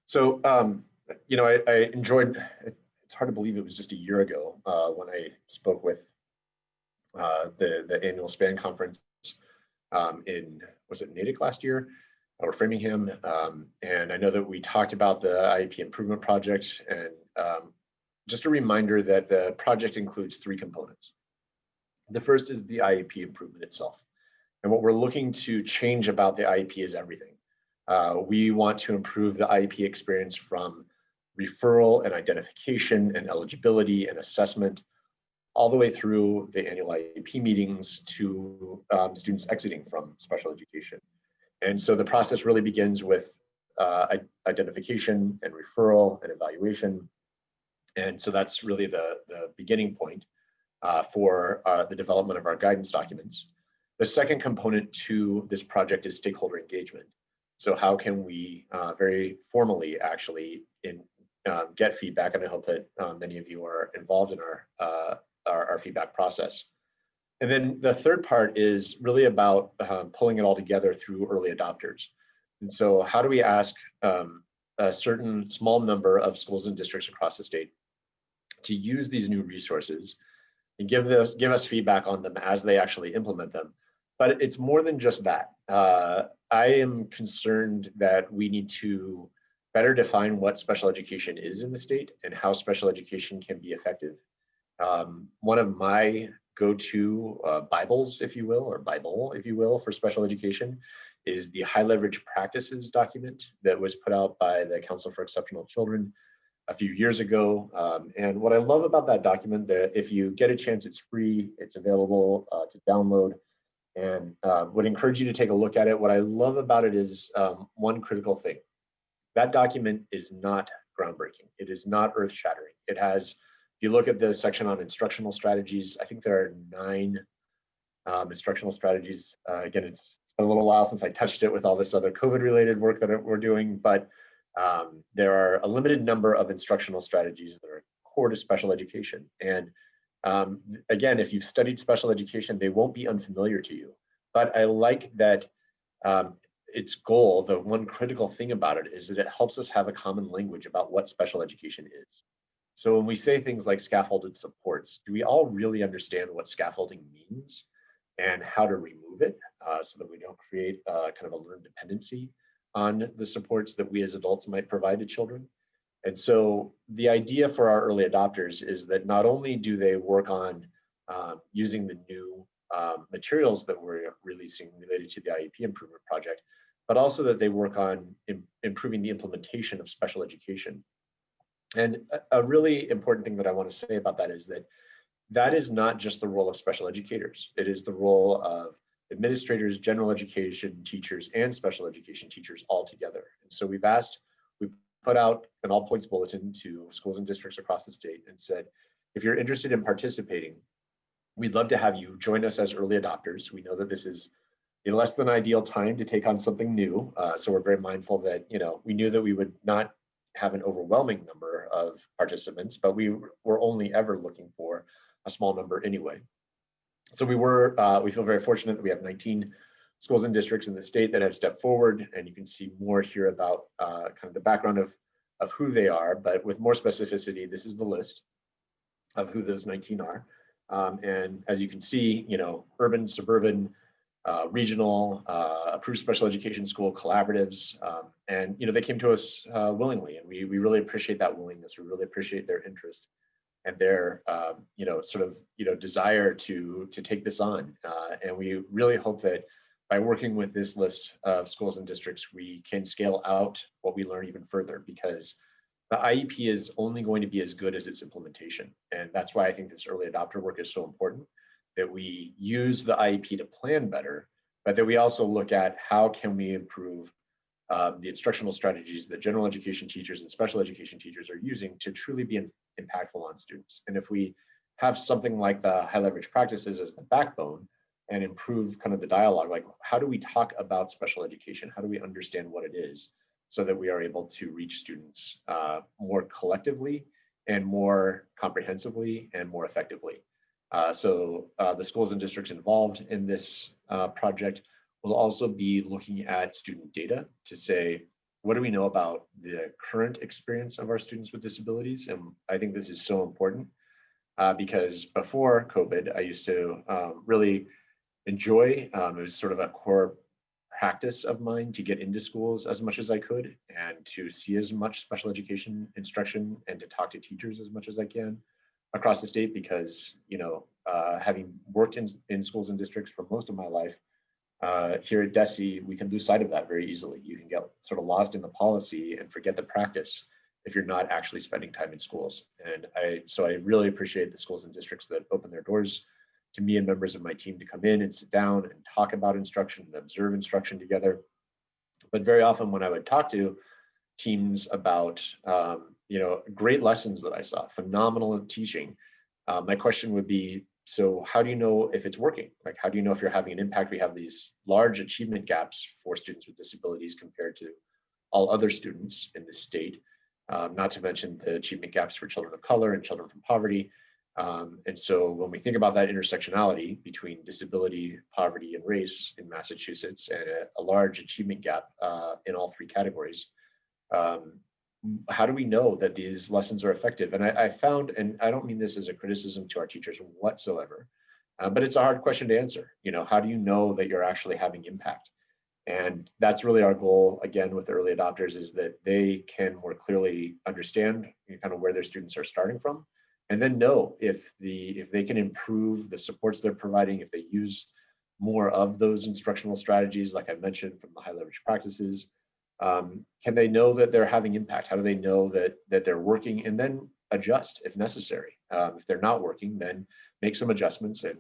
So, I enjoyed, it's hard to believe it was just a year ago when I spoke with the annual SPAN conference was it Natick last year, or Framingham? And I know that we talked about the Iep improvement project, and just a reminder that the project includes 3 components. The first is the Iep improvement itself. And what we're looking to change about the Iep is everything. We want to improve the Iep experience from referral and identification and eligibility and assessment, all the way through the annual Iep meetings to students exiting from special education. And so the process really begins with identification and referral and evaluation. And so that's really the beginning point for the development of our guidance documents. The second component to this project is stakeholder engagement. So how can we very formally actually get feedback? And I hope that many of you are involved in our feedback process. And then the third part is really about pulling it all together through early adopters. And so how do we ask a certain small number of schools and districts across the state to use these new resources and give us feedback on them as they actually implement them? But it's more than just that. I am concerned that we need to better define what special education is in the state and how special education can be effective. One of my go-to Bibles, if you will, or Bible, if you will, for special education is the High Leverage Practices document that was put out by the Council for Exceptional Children a few years ago. And what I love about that document, that if you get a chance, it's free, it's available to download, and would encourage you to take a look at it. What I love about it is one critical thing. That document is not groundbreaking. It is not earth-shattering. It has, if you look at the section on instructional strategies, I think there are 9 instructional strategies. Again, it's been a little while since I touched it with all this other COVID-related work that we're doing, but there are a limited number of instructional strategies that are core to special education. And again, if you've studied special education, they won't be unfamiliar to you. But I like that its goal, the one critical thing about it, is that it helps us have a common language about what special education is. So when we say things like scaffolded supports, do we all really understand what scaffolding means and how to remove it so that we don't create kind of a learned dependency on the supports that we as adults might provide to children? And so the idea for our early adopters is that not only do they work on using the new materials that we're releasing related to the IEP improvement project, but also that they work on improving the implementation of special education. And a really important thing that I want to say about that is that that is not just the role of special educators. It is the role of administrators, general education teachers, and special education teachers all together. And so we put out an all points bulletin to schools and districts across the state and said, if you're interested in participating, we'd love to have you join us as early adopters. We know that this is a less than ideal time to take on something new. So we're very mindful that, we knew that we would not have an overwhelming number of participants, but we were only ever looking for a small number anyway. So we feel very fortunate that we have 19 schools and districts in the state that have stepped forward, and you can see more here about kind of the background of who they are, but with more specificity, this is the list of who those 19 are. And as you can see, urban, suburban, regional, approved special education school collaboratives, and they came to us willingly, and we really appreciate that willingness. We really appreciate their interest and their desire to take this on, and we really hope that by working with this list of schools and districts, we can scale out what we learn even further, because the IEP is only going to be as good as its implementation. And that's why I think this early adopter work is so important, that we use the IEP to plan better, but that we also look at how can we improve the instructional strategies that general education teachers and special education teachers are using to truly be impactful on students. And if we have something like the high leverage practices as the backbone and improve kind of the dialogue, like how do we talk about special education? How do we understand what it is so that we are able to reach students more collectively and more comprehensively and more effectively? So the schools and districts involved in this project will also be looking at student data to say, what do we know about the current experience of our students with disabilities? And I think this is so important because before COVID, I used to really enjoy, it was sort of a core practice of mine to get into schools as much as I could and to see as much special education instruction and to talk to teachers as much as I can across the state, because having worked in schools and districts for most of my life, here at DESE, we can lose sight of that very easily. You can get sort of lost in the policy and forget the practice if you're not actually spending time in schools. And so I really appreciate the schools and districts that open their doors to me and members of my team to come in and sit down and talk about instruction and observe instruction together. But very often when I would talk to teams about great lessons that I saw, phenomenal teaching, my question would be, so how do you know if it's working? Like, how do you know if you're having an impact? We have these large achievement gaps for students with disabilities compared to all other students in the state, not to mention the achievement gaps for children of color and children from poverty. And so when we think about that intersectionality between disability, poverty, and race in Massachusetts, and a large achievement gap in all three categories, how do we know that these lessons are effective? And I found, and I don't mean this as a criticism to our teachers whatsoever, but it's a hard question to answer. How do you know that you're actually having impact? And that's really our goal, again, with the early adopters, is that they can more clearly understand kind of where their students are starting from, and then know if they can improve the supports they're providing, if they use more of those instructional strategies, like I mentioned, from the high leverage practices. Can they know that they're having impact? How do they know that they're working, and then adjust if necessary? If they're not working, then make some adjustments and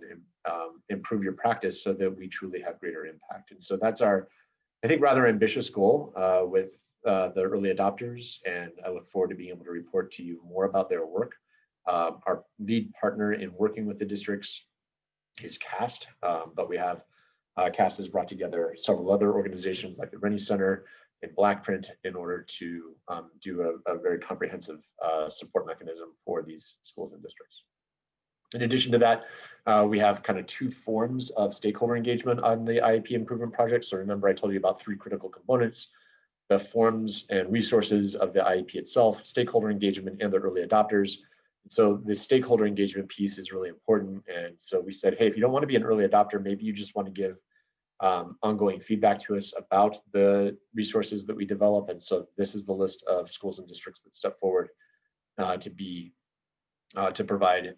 improve your practice so that we truly have greater impact. And so that's our, I think, rather ambitious goal with the early adopters. And I look forward to being able to report to you more about their work. Our lead partner in working with the districts is CAST, but we have CAST has brought together several other organizations like the Rennie Center and Blackprint in order to do a very comprehensive support mechanism for these schools and districts. In addition to that, we have kind of two forms of stakeholder engagement on the IEP improvement project. So remember, I told you about three critical components. the forms and resources of the IEP itself, stakeholder engagement, and the early adopters. So the stakeholder engagement piece is really important. And so we said, hey, if you don't want to be an early adopter, maybe you just want to give ongoing feedback to us about the resources that we develop. And so this is the list of schools and districts that step forward to provide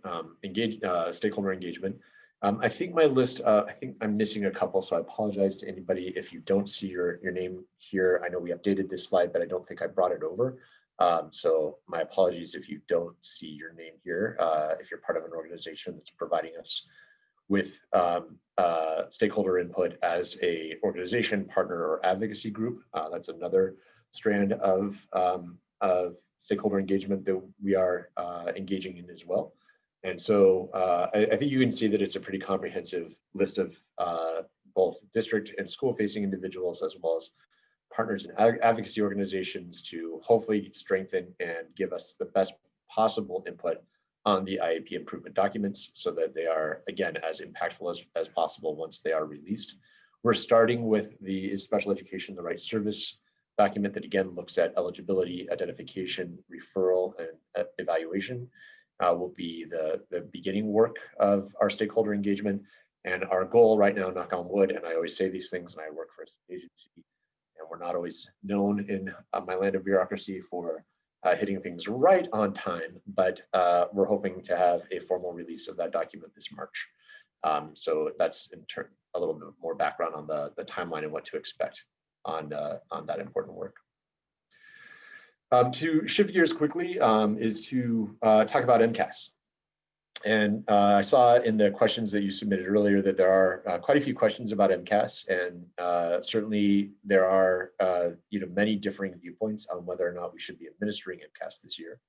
stakeholder engagement. I think my list, I think I'm missing a couple, so I apologize to anybody if you don't see your name here. I know we updated this slide, but I don't think I brought it over. So my apologies if you don't see your name here, if you're part of an organization that's providing us with stakeholder input as a organization, partner, or advocacy group. That's another strand of stakeholder engagement that we are engaging in as well. And so I think you can see that it's a pretty comprehensive list of both district and school-facing individuals, as well as partners and advocacy organizations, to hopefully strengthen and give us the best possible input on the IEP improvement documents, so that they are, again, as impactful as possible once they are released. We're starting with the Special Education the Right Service document that, again, looks at eligibility, identification, referral, and evaluation. Will be the beginning work of our stakeholder engagement. And our goal right now, knock on wood, and I always say these things, and I work for an agency, and we're not always known in my land of bureaucracy for hitting things right on time, but we're hoping to have a formal release of that document this March. So that's in turn a little bit more background on the timeline and what to expect on that important work. To shift gears quickly is to talk about Mcas. And I saw in the questions that you submitted earlier that there are quite a few questions about Mcas, and certainly there are many differing viewpoints on whether or not we should be administering Mcas this year.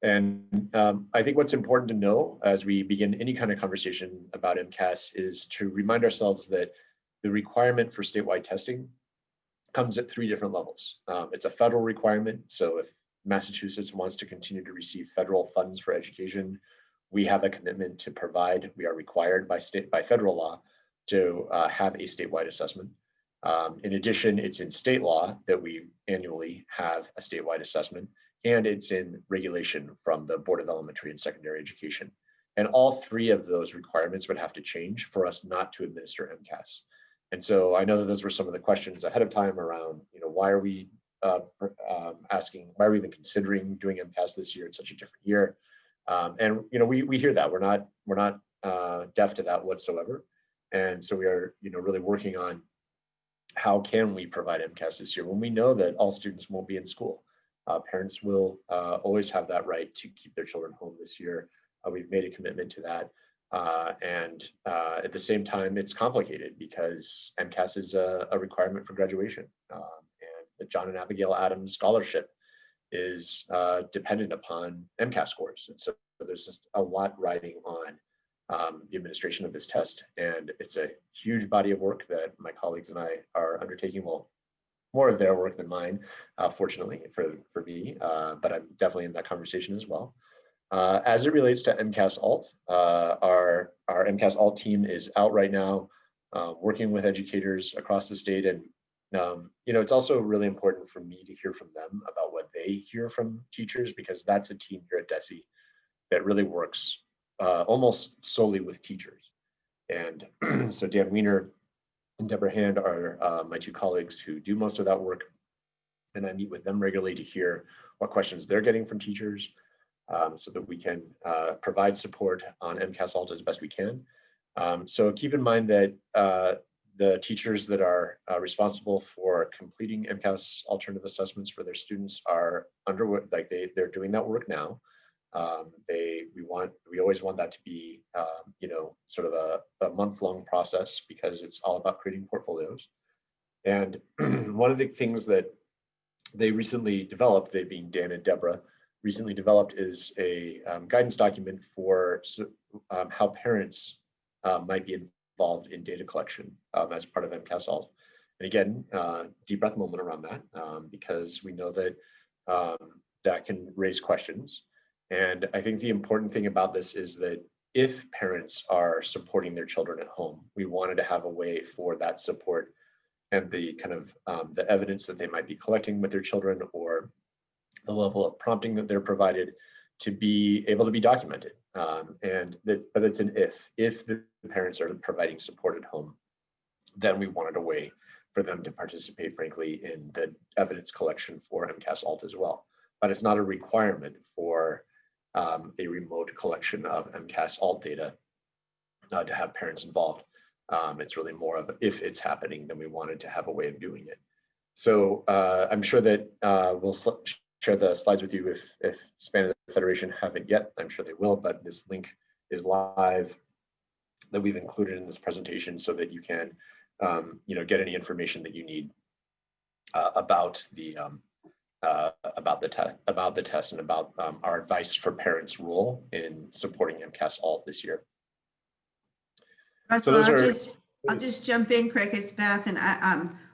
And I think what's important to know as we begin any kind of conversation about Mcas is to remind ourselves that the requirement for statewide testing comes at 3 different levels. It's a federal requirement. So if Massachusetts wants to continue to receive federal funds for education, we have a commitment to provide. We are required by federal law to have a statewide assessment. In addition, it's in state law that we annually have a statewide assessment, and it's in regulation from the Board of Elementary and Secondary Education. And all 3 of those requirements would have to change for us not to administer Mcas. And so I know that those were some of the questions ahead of time around, why are we asking, why are we even considering doing Mcas this year? It's such a different year. And we hear that we're not deaf to that whatsoever. And so we are, really working on how can we provide Mcas this year when we know that all students won't be in school. Parents will always have that right to keep their children home this year. We've made a commitment to that. And at the same time, it's complicated because Mcas is a requirement for graduation. And the John and Abigail Adams Scholarship is dependent upon Mcas scores. And so there's just a lot riding on the administration of this test. And it's a huge body of work that my colleagues and I are undertaking. Well, more of their work than mine, fortunately for me, but I'm definitely in that conversation as well. As it relates to Mcas Alt, our Mcas Alt team is out right now working with educators across the state. And it's also really important for me to hear from them about what they hear from teachers, because that's a team here at DESE that really works almost solely with teachers. And so Dan Wiener and Deborah Hand are my 2 colleagues who do most of that work. And I meet with them regularly to hear what questions they're getting from teachers, so that we can provide support on Mcas Alt as best we can. So keep in mind that the teachers that are responsible for completing Mcas alternative assessments for their students are they're doing that work now. We always want that to be sort of a month-long process, because it's all about creating portfolios. And one of the things that they recently developed, they being Dan and Deborah, recently developed is a guidance document for how parents might be involved in data collection as part of Mcas Alt. And again, deep breath moment around that, because we know that that can raise questions. And I think the important thing about this is that if parents are supporting their children at home, we wanted to have a way for that support and the kind of the evidence that they might be collecting with their children, or the level of prompting that they're provided to be able to be documented. But it's an if the parents are providing support at home, then we wanted a way for them to participate, frankly, in the evidence collection for MCAS Alt as well. But it's not a requirement for a remote collection of MCAS Alt data to have parents involved. It's really more of if it's happening, then we wanted to have a way of doing it. So I'm sure that we'll share the slides with you if SPAN and the Federation haven't yet. I'm sure they will, but this link is live that we've included in this presentation so that you can get any information that you need about the test and about our advice for parents' role in supporting MCAS Alt this year. Russell, I'll just jump in quick. It's Beth, and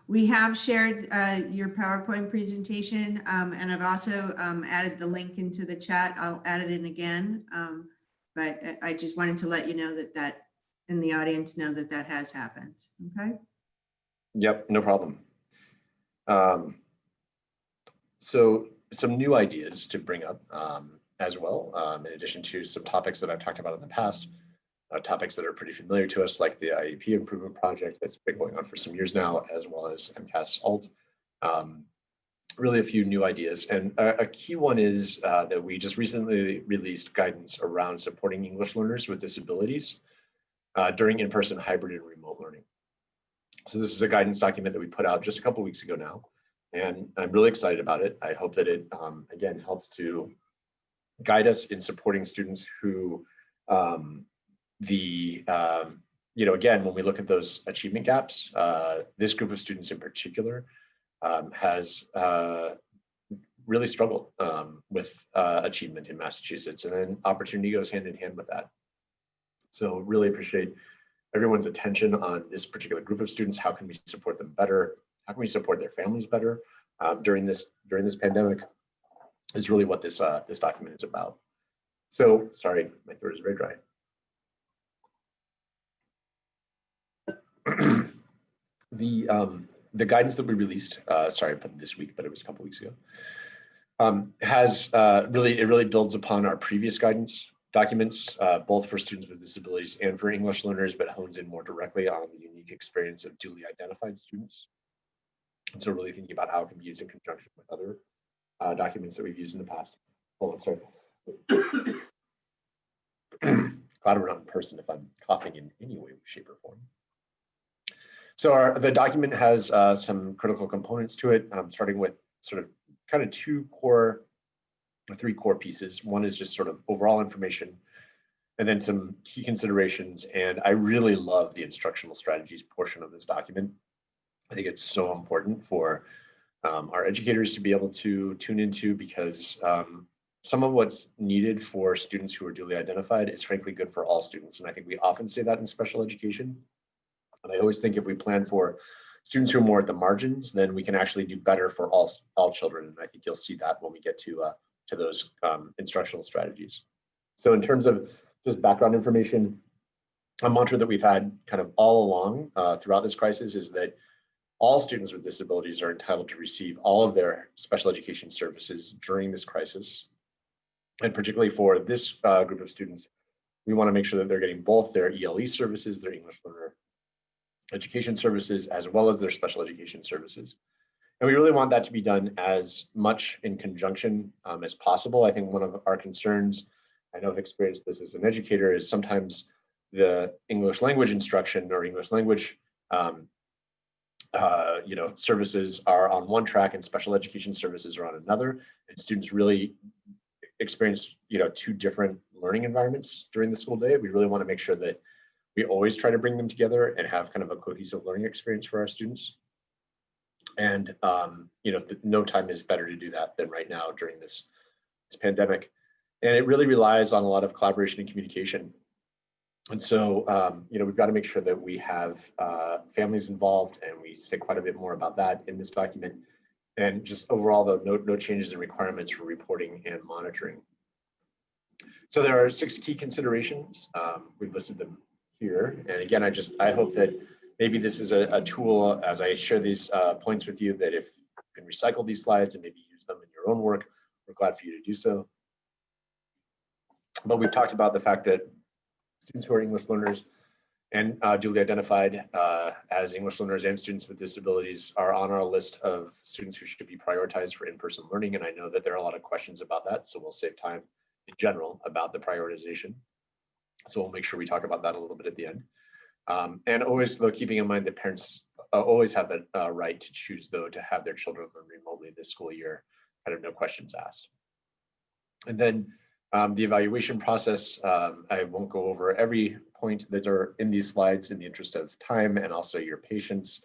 we have shared your PowerPoint presentation, and I've also added the link into the chat. I'll add it in again, but I just wanted to let you know that in the audience know that has happened. Okay. Yep, no problem. So some new ideas to bring up as well, in addition to some topics that I've talked about in the past. Topics that are pretty familiar to us, like the IEP improvement project that's been going on for some years now, as well as MCAS Alt. Really a few new ideas. And a key one is that we just recently released guidance around supporting English learners with disabilities during in-person, hybrid, and remote learning. So this is a guidance document that we put out just a couple weeks ago now, and I'm really excited about it. I hope that it, again, helps to guide us in supporting students who again, when we look at those achievement gaps, this group of students in particular has really struggled with achievement in Massachusetts, and then opportunity goes hand in hand with that. So really appreciate everyone's attention on this particular group of students. How can we support them better? How can we support their families better during this pandemic? Is really what this document is about. So sorry, my throat is very dry. The guidance that we released, sorry, I put this week, but it was a couple weeks ago, has really builds upon our previous guidance documents, both for students with disabilities and for English learners, but hones in more directly on the unique experience of duly identified students. And so really thinking about how it can be used in conjunction with other documents that we've used in the past. Hold on, sorry. Glad we're not in person if I'm coughing in any way, shape, or form. So the document has some critical components to it, starting with sort of kind of three core pieces. One is just sort of overall information, and then some key considerations. And I really love the instructional strategies portion of this document. I think it's so important for our educators to be able to tune into, because some of what's needed for students who are duly identified is frankly good for all students. And I think we often say that in special education. And I always think if we plan for students who are more at the margins, then we can actually do better for all children. And I think you'll see that when we get to those instructional strategies. So in terms of just background information, a mantra that we've had kind of all along throughout this crisis is that all students with disabilities are entitled to receive all of their special education services during this crisis. And particularly for this group of students, we want to make sure that they're getting both their ELE services, their English learner education services, as well as their special education services. And we really want that to be done as much in conjunction as possible. I think one of our concerns, I know I've experienced this as an educator, is sometimes the English language instruction or English language services are on one track and special education services are on another, and students really experience two different learning environments during the school day. We really want to make sure that we always try to bring them together and have kind of a cohesive learning experience for our students. And no time is better to do that than right now during this pandemic. And it really relies on a lot of collaboration and communication. And so we've got to make sure that we have families involved, and we say quite a bit more about that in this document. And just overall, though, no changes in requirements for reporting and monitoring. So there are 6 key considerations. We've listed them here. And again, I hope that maybe this is a tool, as I share these points with you, that if you can recycle these slides and maybe use them in your own work, we're glad for you to do so. But we've talked about the fact that students who are English learners and duly identified as English learners and students with disabilities are on our list of students who should be prioritized for in-person learning. And I know that there are a lot of questions about that, so we'll save time in general about the prioritization. So we'll make sure we talk about that a little bit at the end. And always, though, keeping in mind that parents always have the right to choose, though, to have their children learn remotely this school year, kind of no questions asked. And then the evaluation process, I won't go over every point that are in these slides in the interest of time and also your patience,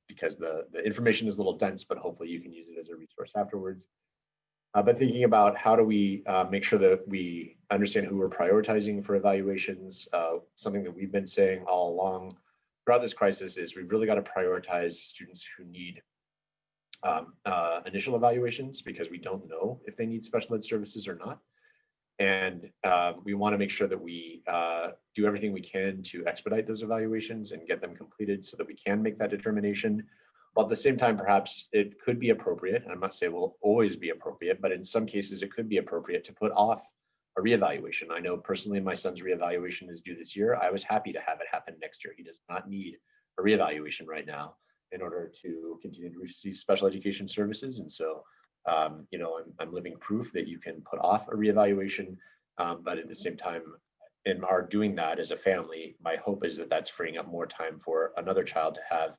because the information is a little dense, but hopefully you can use it as a resource afterwards. But thinking about how do we make sure that we understand who we're prioritizing for evaluations, something that we've been saying all along throughout this crisis is we've really got to prioritize students who need initial evaluations, because we don't know if they need special ed services or not. And we want to make sure that we do everything we can to expedite those evaluations and get them completed so that we can make that determination. While at the same time, perhaps it could be appropriate, and I'm not saying it will always be appropriate, but in some cases it could be appropriate to put off a reevaluation. I know personally my son's reevaluation is due this year. I was happy to have it happen next year. He does not need a reevaluation right now in order to continue to receive special education services. And so you know, I'm living proof that you can put off a reevaluation, but at the same time, in our doing that as a family, my hope is that that's freeing up more time for another child to have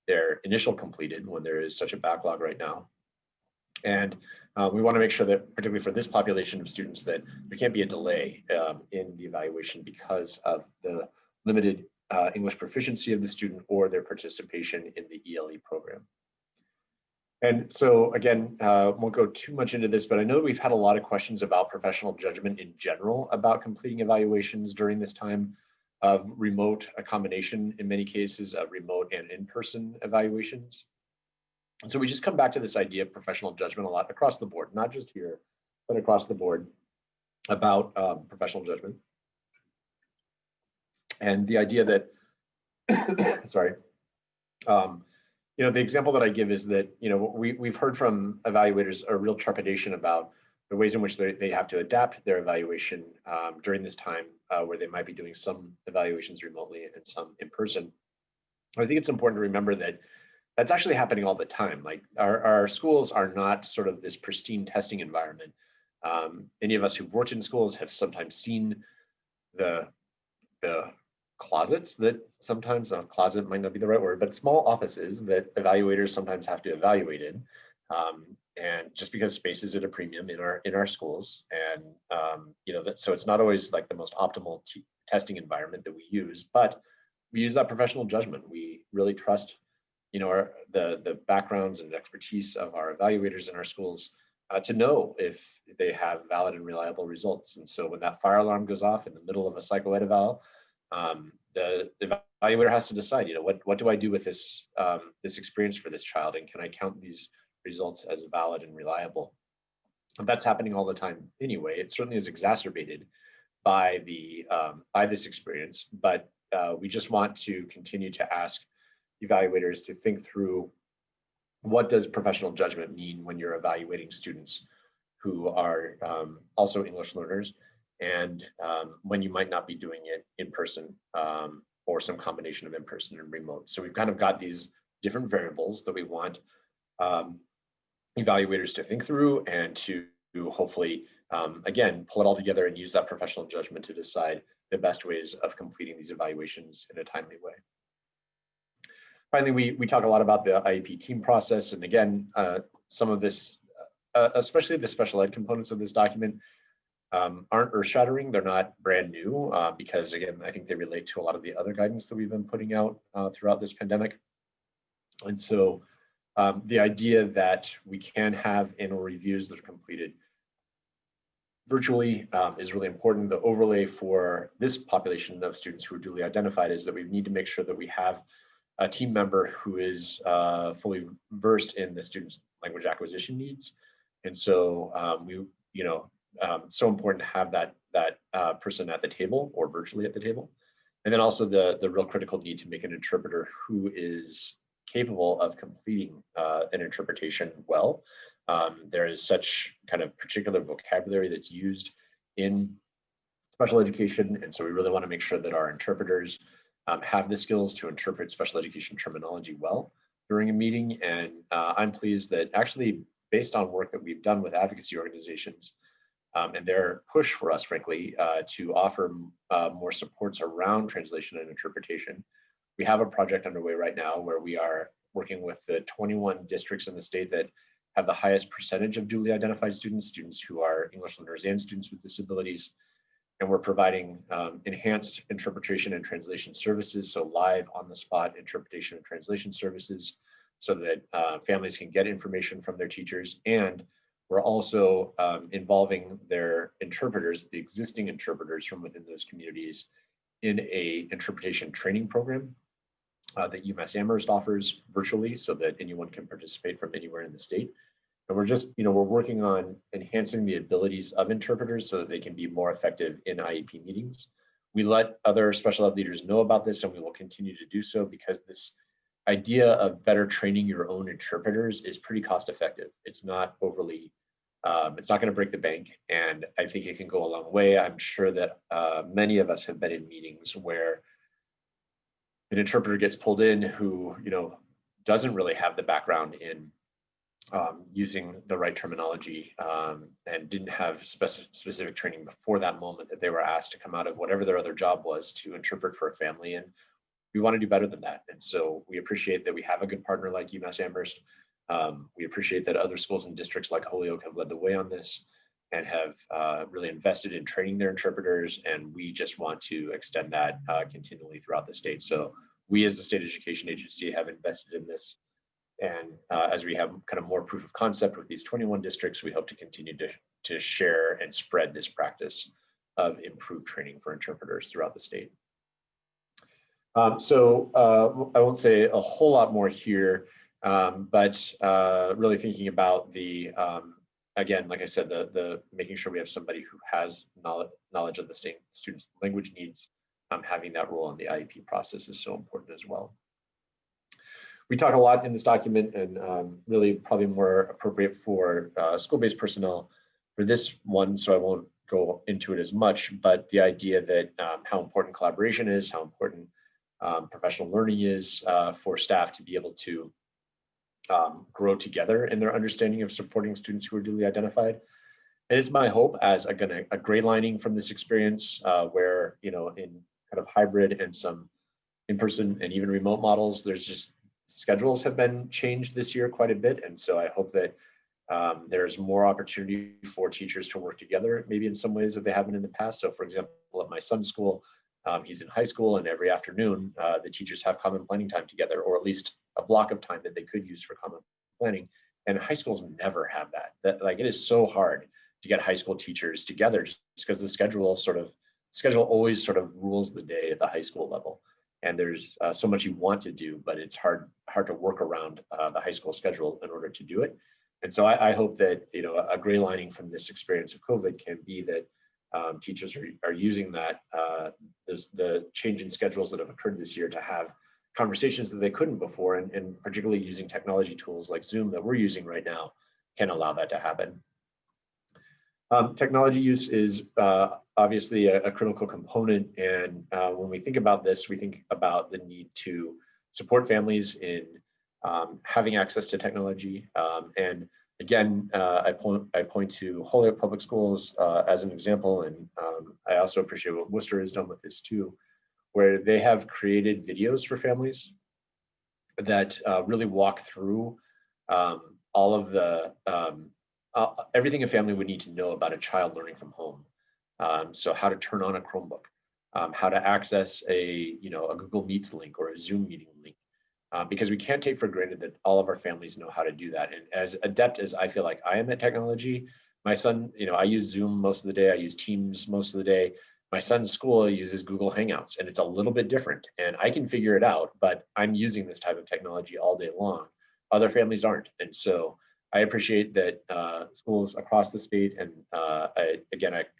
their initial completed when there is such a backlog right now. And we want to make sure that, particularly for this population of students, that there can't be a delay in the evaluation because of the limited English proficiency of the student or their participation in the ELE program. And so again, won't go too much into this, but I know we've had a lot of questions about professional judgment in general about completing evaluations during this time of remote, a combination in many cases of remote and in-person evaluations. And so we just come back to this idea of professional judgment a lot across the board, not just here, but across the board about professional judgment. And the idea that, sorry, you know, the example that I give is that, you know, we've heard from evaluators a real trepidation about the ways in which they have to adapt their evaluation during this time where they might be doing some evaluations remotely and some in person. I think it's important to remember that that's actually happening all the time. Like our schools are not sort of this pristine testing environment. Any of us who've worked in schools have sometimes seen the closets that sometimes, a closet might not be the right word, but small offices that evaluators sometimes have to evaluate in. And just because space is at a premium in our schools, and you know, so it's not always like the most optimal testing environment that we use, but we use that professional judgment. We really trust, you know, the backgrounds and expertise of our evaluators in our schools to know if they have valid and reliable results. And so when that fire alarm goes off in the middle of a psycho-ed eval, the evaluator has to decide, you know, what do I do with this this experience for this child, and can I count these results as valid and reliable? And that's happening all the time anyway. It certainly is exacerbated by the by this experience, but we just want to continue to ask evaluators to think through, what does professional judgment mean when you're evaluating students who are also English learners, and when you might not be doing it in person or some combination of in person and remote. So we've kind of got these different variables that we want evaluators to think through and to hopefully, again, pull it all together and use that professional judgment to decide the best ways of completing these evaluations in a timely way. Finally, we talk a lot about the Iep team process. And again, some of this, especially the special ed components of this document, aren't earth-shattering. They're not brand new because, again, I think they relate to a lot of the other guidance that we've been putting out throughout this pandemic. And so the idea that we can have annual reviews that are completed virtually is really important. The overlay for this population of students who are duly identified is that we need to make sure that we have a team member who is fully versed in the students' language acquisition needs. And so so important to have that person at the table or virtually at the table. And then also the real critical need to make an interpreter who is capable of completing an interpretation well. There is such kind of particular vocabulary that's used in special education. And so we really want to make sure that our interpreters have the skills to interpret special education terminology well during a meeting. And I'm pleased that actually, based on work that we've done with advocacy organizations and their push for us, frankly, to offer more supports around translation and interpretation, we have a project underway right now where we are working with the 21 districts in the state that have the highest percentage of duly identified students, students who are English learners and students with disabilities. And we're providing enhanced interpretation and translation services, so live on the spot interpretation and translation services, so that families can get information from their teachers. And we're also involving their interpreters, the existing interpreters from within those communities, in a interpretation training program that UMass Amherst offers virtually, so that anyone can participate from anywhere in the state. And we're just, we're working on enhancing the abilities of interpreters so that they can be more effective in IEP meetings. We let other special ed leaders know about this, and we will continue to do so, because this idea of better training your own interpreters is pretty cost effective. It's not overly, it's not going to break the bank, and I think it can go a long way. I'm sure that many of us have been in meetings where an interpreter gets pulled in who, doesn't really have the background in using the right terminology and didn't have specific training before that moment that they were asked to come out of whatever their other job was to interpret for a family. And we want to do better than that. And so we appreciate that we have a good partner like UMass Amherst. We appreciate that other schools and districts like Holyoke have led the way on this and have really invested in training their interpreters. And we just want to extend that continually throughout the state. So we as the state education agency have invested in this. And as we have kind of more proof of concept with these 21 districts, we hope to continue to share and spread this practice of improved training for interpreters throughout the state. So I won't say a whole lot more here, but really thinking about the, again, like I said, the making sure we have somebody who has knowledge of the student's language needs, having that role in the IEP process is so important as well. We talk a lot in this document, and really probably more appropriate for school-based personnel for this one, so I won't go into it as much, but the idea that how important collaboration is, how important professional learning is for staff to be able to grow together in their understanding of supporting students who are duly identified. And it's my hope, as a gray lining from this experience, where, in kind of hybrid and some in-person and even remote models, there's just schedules have been changed this year quite a bit. And so I hope that there's more opportunity for teachers to work together, maybe in some ways that they haven't in the past. So for example, at my son's school, he's in high school, and every afternoon, the teachers have common planning time together, or at least a block of time that they could use for common planning. And high schools never have that. Like, it is so hard to get high school teachers together, just because the schedule always sort of rules the day at the high school level. And there's so much you want to do, but it's hard to work around the high school schedule in order to do it. And so I hope that, a gray lining from this experience of COVID can be that teachers are using that, the change in schedules that have occurred this year to have conversations that they couldn't before, and particularly using technology tools like Zoom that we're using right now can allow that to happen. Technology use is obviously a critical component, and when we think about this, we think about the need to support families in having access to technology. And again, I point to Holyoke Public Schools as an example, and I also appreciate what Worcester has done with this too, where they have created videos for families that really walk through all of the everything a family would need to know about a child learning from home. So how to turn on a Chromebook, how to access a Google Meets link or a Zoom meeting link, because we can't take for granted that all of our families know how to do that. And as adept as I feel like I am at technology, my son, I use Zoom most of the day, I use Teams most of the day. My son's school uses Google Hangouts, and it's a little bit different, and I can figure it out, but I'm using this type of technology all day long. Other families aren't. And so I appreciate that schools across the state, and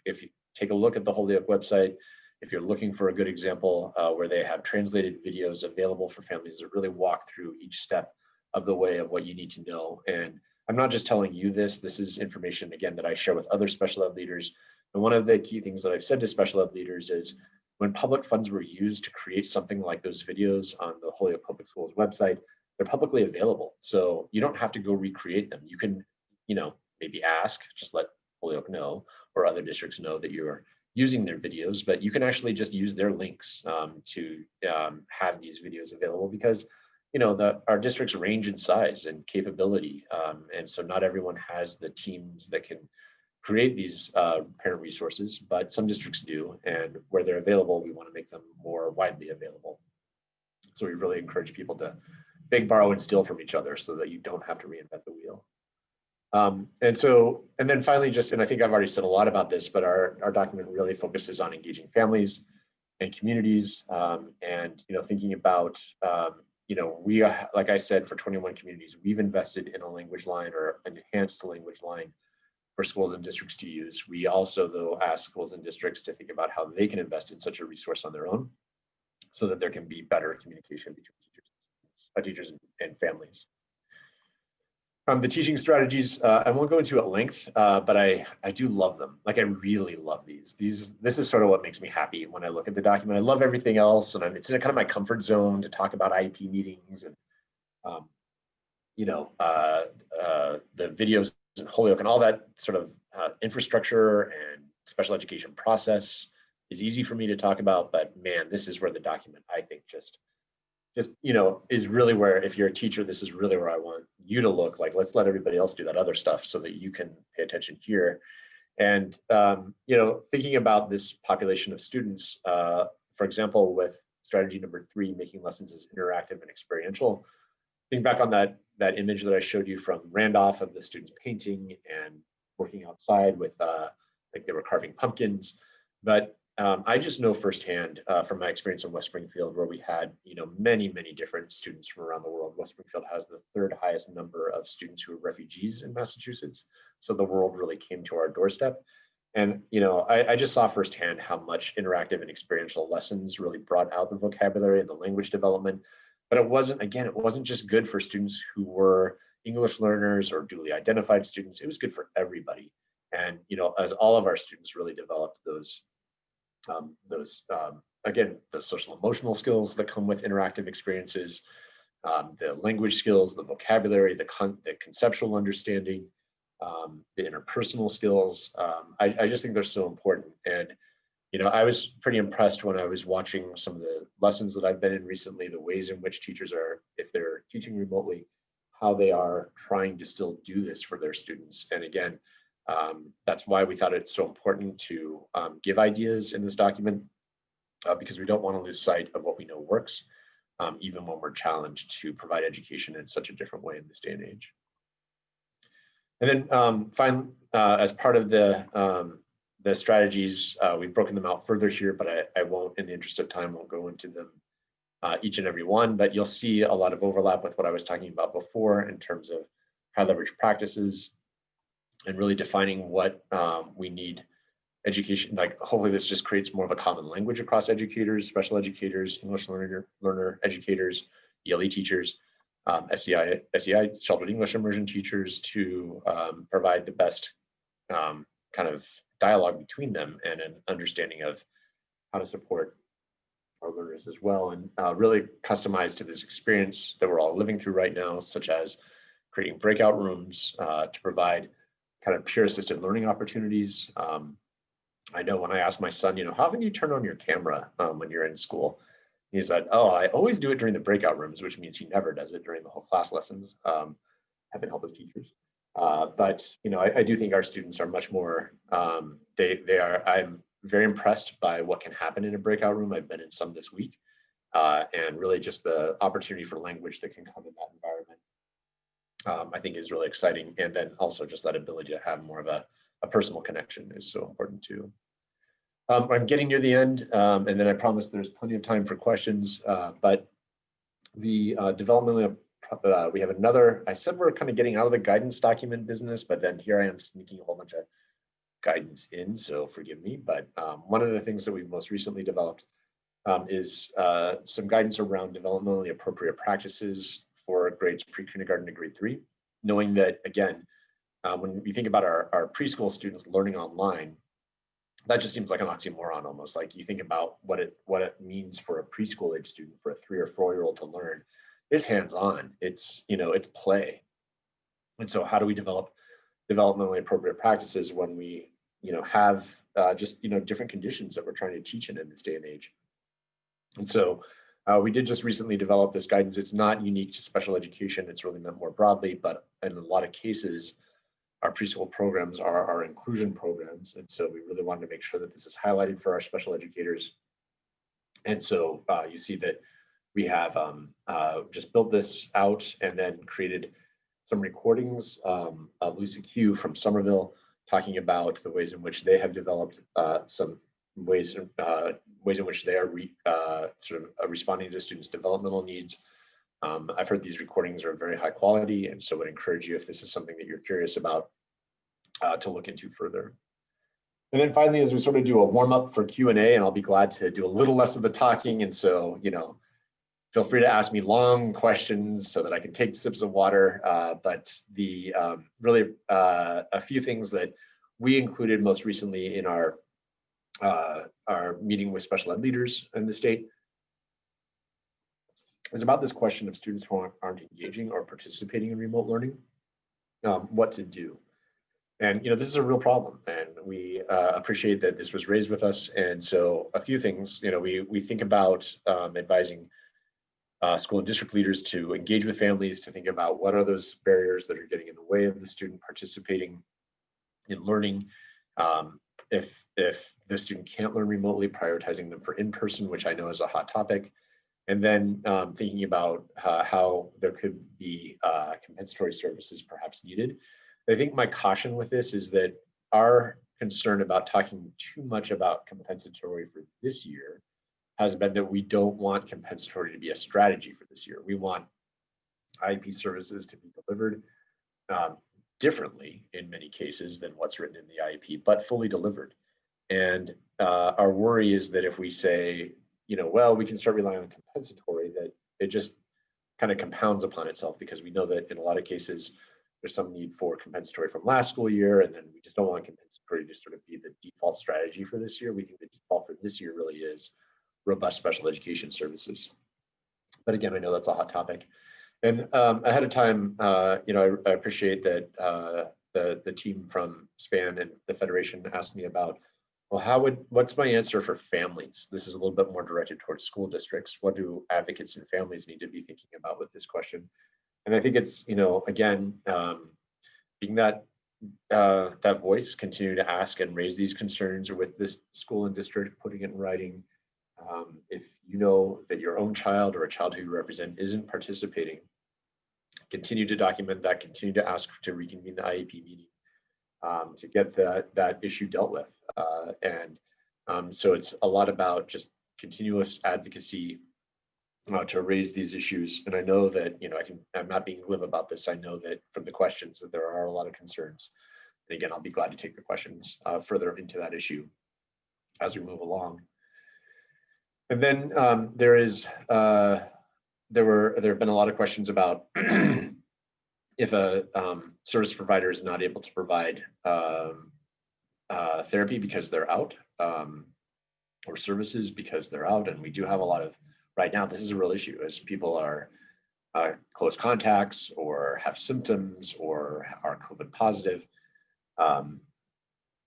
if you take a look at the Holyoke website, if you're looking for a good example where they have translated videos available for families that really walk through each step of the way of what you need to know. And I'm not just telling you this, this is information, again, that I share with other special ed leaders. And one of the key things that I've said to special ed leaders is when public funds were used to create something like those videos on the Holyoke Public Schools website, they're publicly available. So you don't have to go recreate them. You can, maybe ask, just let Holyoke know, or other districts know that you're using their videos, but you can actually just use their links to have these videos available, because our districts range in size and capability. And so not everyone has the teams that can create these parent resources, but some districts do. And where they're available, we want to make them more widely available. So we really encourage people to beg, borrow, and steal from each other so that you don't have to reinvent the wheel. And then finally, and I think I've already said a lot about this, but our document really focuses on engaging families and communities, and thinking about, we, like I said, for 21 communities, we've invested in a language line or an enhanced language line for schools and districts to use. We also, though, ask schools and districts to think about how they can invest in such a resource on their own so that there can be better communication between teachers and families. The teaching strategies, I won't go into at length, but I do love them. Like, I really love these. This is sort of what makes me happy when I look at the document. I love everything else, and it's in kind of my comfort zone to talk about IEP meetings and the videos in Holyoke and all that sort of infrastructure and special education process is easy for me to talk about. But man, this is where the document, I think, just is really where, if you're a teacher, this is really where I want you to look. Like, let's let everybody else do that other stuff so that you can pay attention here. And thinking about this population of students, for example, with strategy number 3, making lessons as interactive and experiential. Think back on that image that I showed you from Randolph of the students painting and working outside with, like they were carving pumpkins. But I just know firsthand from my experience in West Springfield, where we had many different students from around the world. West Springfield has the 3rd highest number of students who are refugees in Massachusetts. So the world really came to our doorstep. And I just saw firsthand how much interactive and experiential lessons really brought out the vocabulary and the language development. But it wasn't just good for students who were English learners or duly identified students. It was good for everybody. And as all of our students really developed those again, the social emotional skills that come with interactive experiences, the language skills, the vocabulary, the conceptual understanding, the interpersonal skills. I just think they're so important. And I was pretty impressed when I was watching some of the lessons that I've been in recently, the ways in which teachers are, if they're teaching remotely, how they are trying to still do this for their students. And again, that's why we thought it's so important to give ideas in this document, because we don't want to lose sight of what we know works, even when we're challenged to provide education in such a different way in this day and age. And then finally, as part of the strategies, we've broken them out further here, but I won't, in the interest of time, won't go into them each and every one, but you'll see a lot of overlap with what I was talking about before in terms of high leverage practices, and really defining what we need education, like hopefully this just creates more of a common language across educators, special educators, English learner educators, ELE teachers, SEI, sheltered English immersion teachers, to provide the best kind of dialogue between them and an understanding of how to support our learners as well, and really customized to this experience that we're all living through right now, such as creating breakout rooms to provide kind of peer assisted learning opportunities. I know when I asked my son, how often do you turn on your camera when you're in school? He said, oh, I always do it during the breakout rooms, which means he never does it during the whole class lessons. Heaven help his teachers. But I do think our students are much more, I'm very impressed by what can happen in a breakout room. I've been in some this week, and really just the opportunity for language that can come in that environment, I think is really exciting. And then also just that ability to have more of a personal connection is so important too. I'm getting near the end, and then I promise there's plenty of time for questions, but the developmentally, we have another, I said we're kind of getting out of the guidance document business, but then here I am sneaking a whole bunch of guidance in, so forgive me. But one of the things that we've most recently developed is some guidance around developmentally appropriate practices for grades pre-kindergarten to grade 3, knowing that, again, when we think about our preschool students learning online, that just seems like an oxymoron almost. Like you think about what it means for a preschool age student, for a 3 or 4-year-old to learn. It's hands-on. It's it's play. And so, how do we develop developmentally appropriate practices when we have just different conditions that we're trying to teach in this day and age? And so, we did just recently develop this guidance. It's not unique to special education. It's really meant more broadly, but in a lot of cases, our preschool programs are our inclusion programs. And so we really wanted to make sure that this is highlighted for our special educators. And so you see that we have just built this out and then created some recordings of Lisa Q from Somerville talking about the ways in which they have developed some ways in which they are responding to students' developmental needs. I've heard these recordings are very high quality, and so would encourage you, if this is something that you're curious about, to look into further. And then finally, as we sort of do a warm up for Q&A, and I'll be glad to do a little less of the talking, and so feel free to ask me long questions so that I can take sips of water. But the really a few things that we included most recently in our meeting with special ed leaders in the state is about this question of students who aren't engaging or participating in remote learning, what to do. And this is a real problem, and we appreciate that this was raised with us. And so a few things, we think about advising school and district leaders to engage with families, to think about what are those barriers that are getting in the way of the student participating in learning. If the student can't learn remotely, prioritizing them for in-person, which I know is a hot topic. And then thinking about how there could be compensatory services perhaps needed. I think my caution with this is that our concern about talking too much about compensatory for this year has been that we don't want compensatory to be a strategy for this year. We want IEP services to be delivered differently in many cases than what's written in the IEP, but fully delivered. And our worry is that if we say, well, we can start relying on compensatory, that it just kind of compounds upon itself, because we know that in a lot of cases, there's some need for compensatory from last school year, and then we just don't want compensatory to sort of be the default strategy for this year. We think the default for this year really is robust special education services. But again, I know that's a hot topic. And ahead of time, I appreciate that the team from SPAN and the Federation asked me about, well, what's my answer for families? This is a little bit more directed towards school districts. What do advocates and families need to be thinking about with this question? And I think it's, again, being that voice, continue to ask and raise these concerns with this school and district, putting it in writing. If you know that your own child or a child who you represent isn't participating, continue to document that, continue to ask to reconvene the IEP meeting to get that issue dealt with. So it's a lot about just continuous advocacy to raise these issues. And I know that, I'm not being glib about this. I know that from the questions that there are a lot of concerns. And again, I'll be glad to take the questions further into that issue as we move along. And then there have been a lot of questions about if a service provider is not able to provide therapy because they're out, or services because they're out. And we do have a lot of, right now, this is a real issue as people are close contacts or have symptoms or are COVID positive.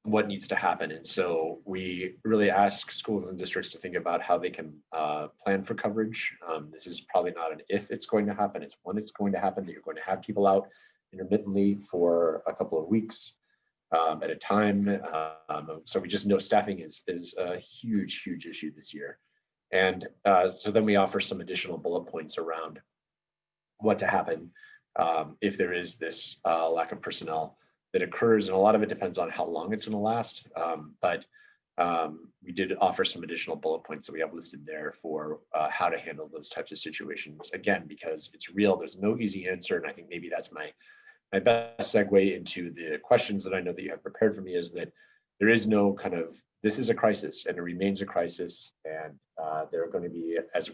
What needs to happen? And so we really ask schools and districts to think about how they can plan for coverage. This is probably not an if it's going to happen, it's when it's going to happen, that you're going to have people out intermittently for a couple of weeks at a time. So we just know staffing is a huge issue this year. And so then we offer some additional bullet points around what to happen if there is this lack of personnel that occurs, and a lot of it depends on how long it's going to last. But we did offer some additional bullet points that we have listed there for how to handle those types of situations. Again, because it's real, there's no easy answer, and I think maybe that's my best segue into the questions that I know that you have prepared for me, is that there is no kind of, this is a crisis and it remains a crisis. And there are going to be, as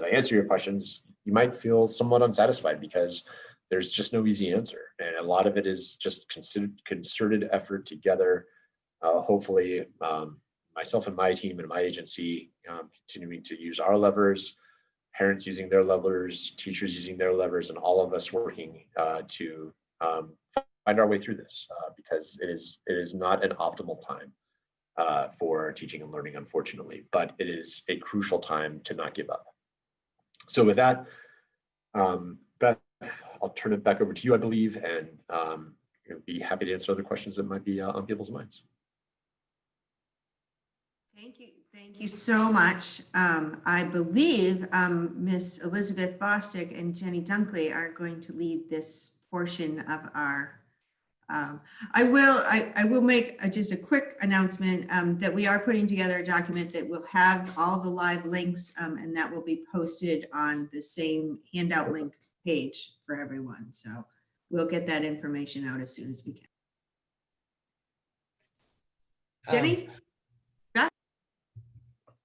I answer your questions, you might feel somewhat unsatisfied because there's just no easy answer. And a lot of it is just concerted effort together. Hopefully, myself and my team and my agency continuing to use our levers, parents using their levers, teachers using their levers, and all of us working to find our way through this because it is not an optimal time for teaching and learning, unfortunately, but it is a crucial time to not give up. So with that, Beth, I'll turn it back over to you, I believe, and be happy to answer other questions that might be on people's minds. Thank you so much. I believe Miss Elizabeth Bostick and Jenny Dunkley are going to lead this portion of our. I will make just a quick announcement that we are putting together a document that will have all the live links and that will be posted on the same handout link page for everyone. So we'll get that information out as soon as we can. Jenny?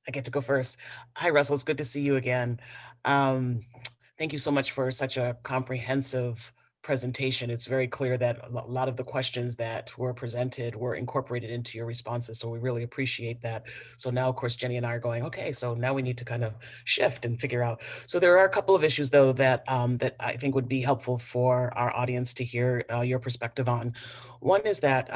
I get to go first. Hi, Russell. It's good to see you again. Thank you so much for such a comprehensive presentation. It's very clear that a lot of the questions that were presented were incorporated into your responses. So we really appreciate that. So now, of course, Jenny and I are going, okay, so now we need to kind of shift and figure out. So there are a couple of issues, though, that that I think would be helpful for our audience to hear your perspective on. One is that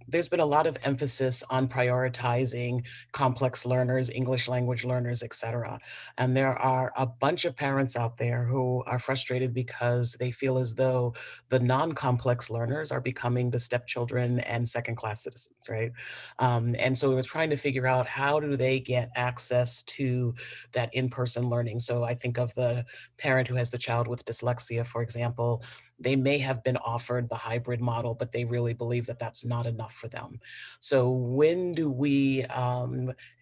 there's been a lot of emphasis on prioritizing complex learners, English language learners, et cetera. And there are a bunch of parents out there who are frustrated because they feel as though the non-complex learners are becoming the stepchildren and second-class citizens, right? And so we're trying to figure out how do they get access to that in-person learning. So I think of the parent who has the child with dyslexia, for example. They may have been offered the hybrid model, but they really believe that that's not enough for them. So when do we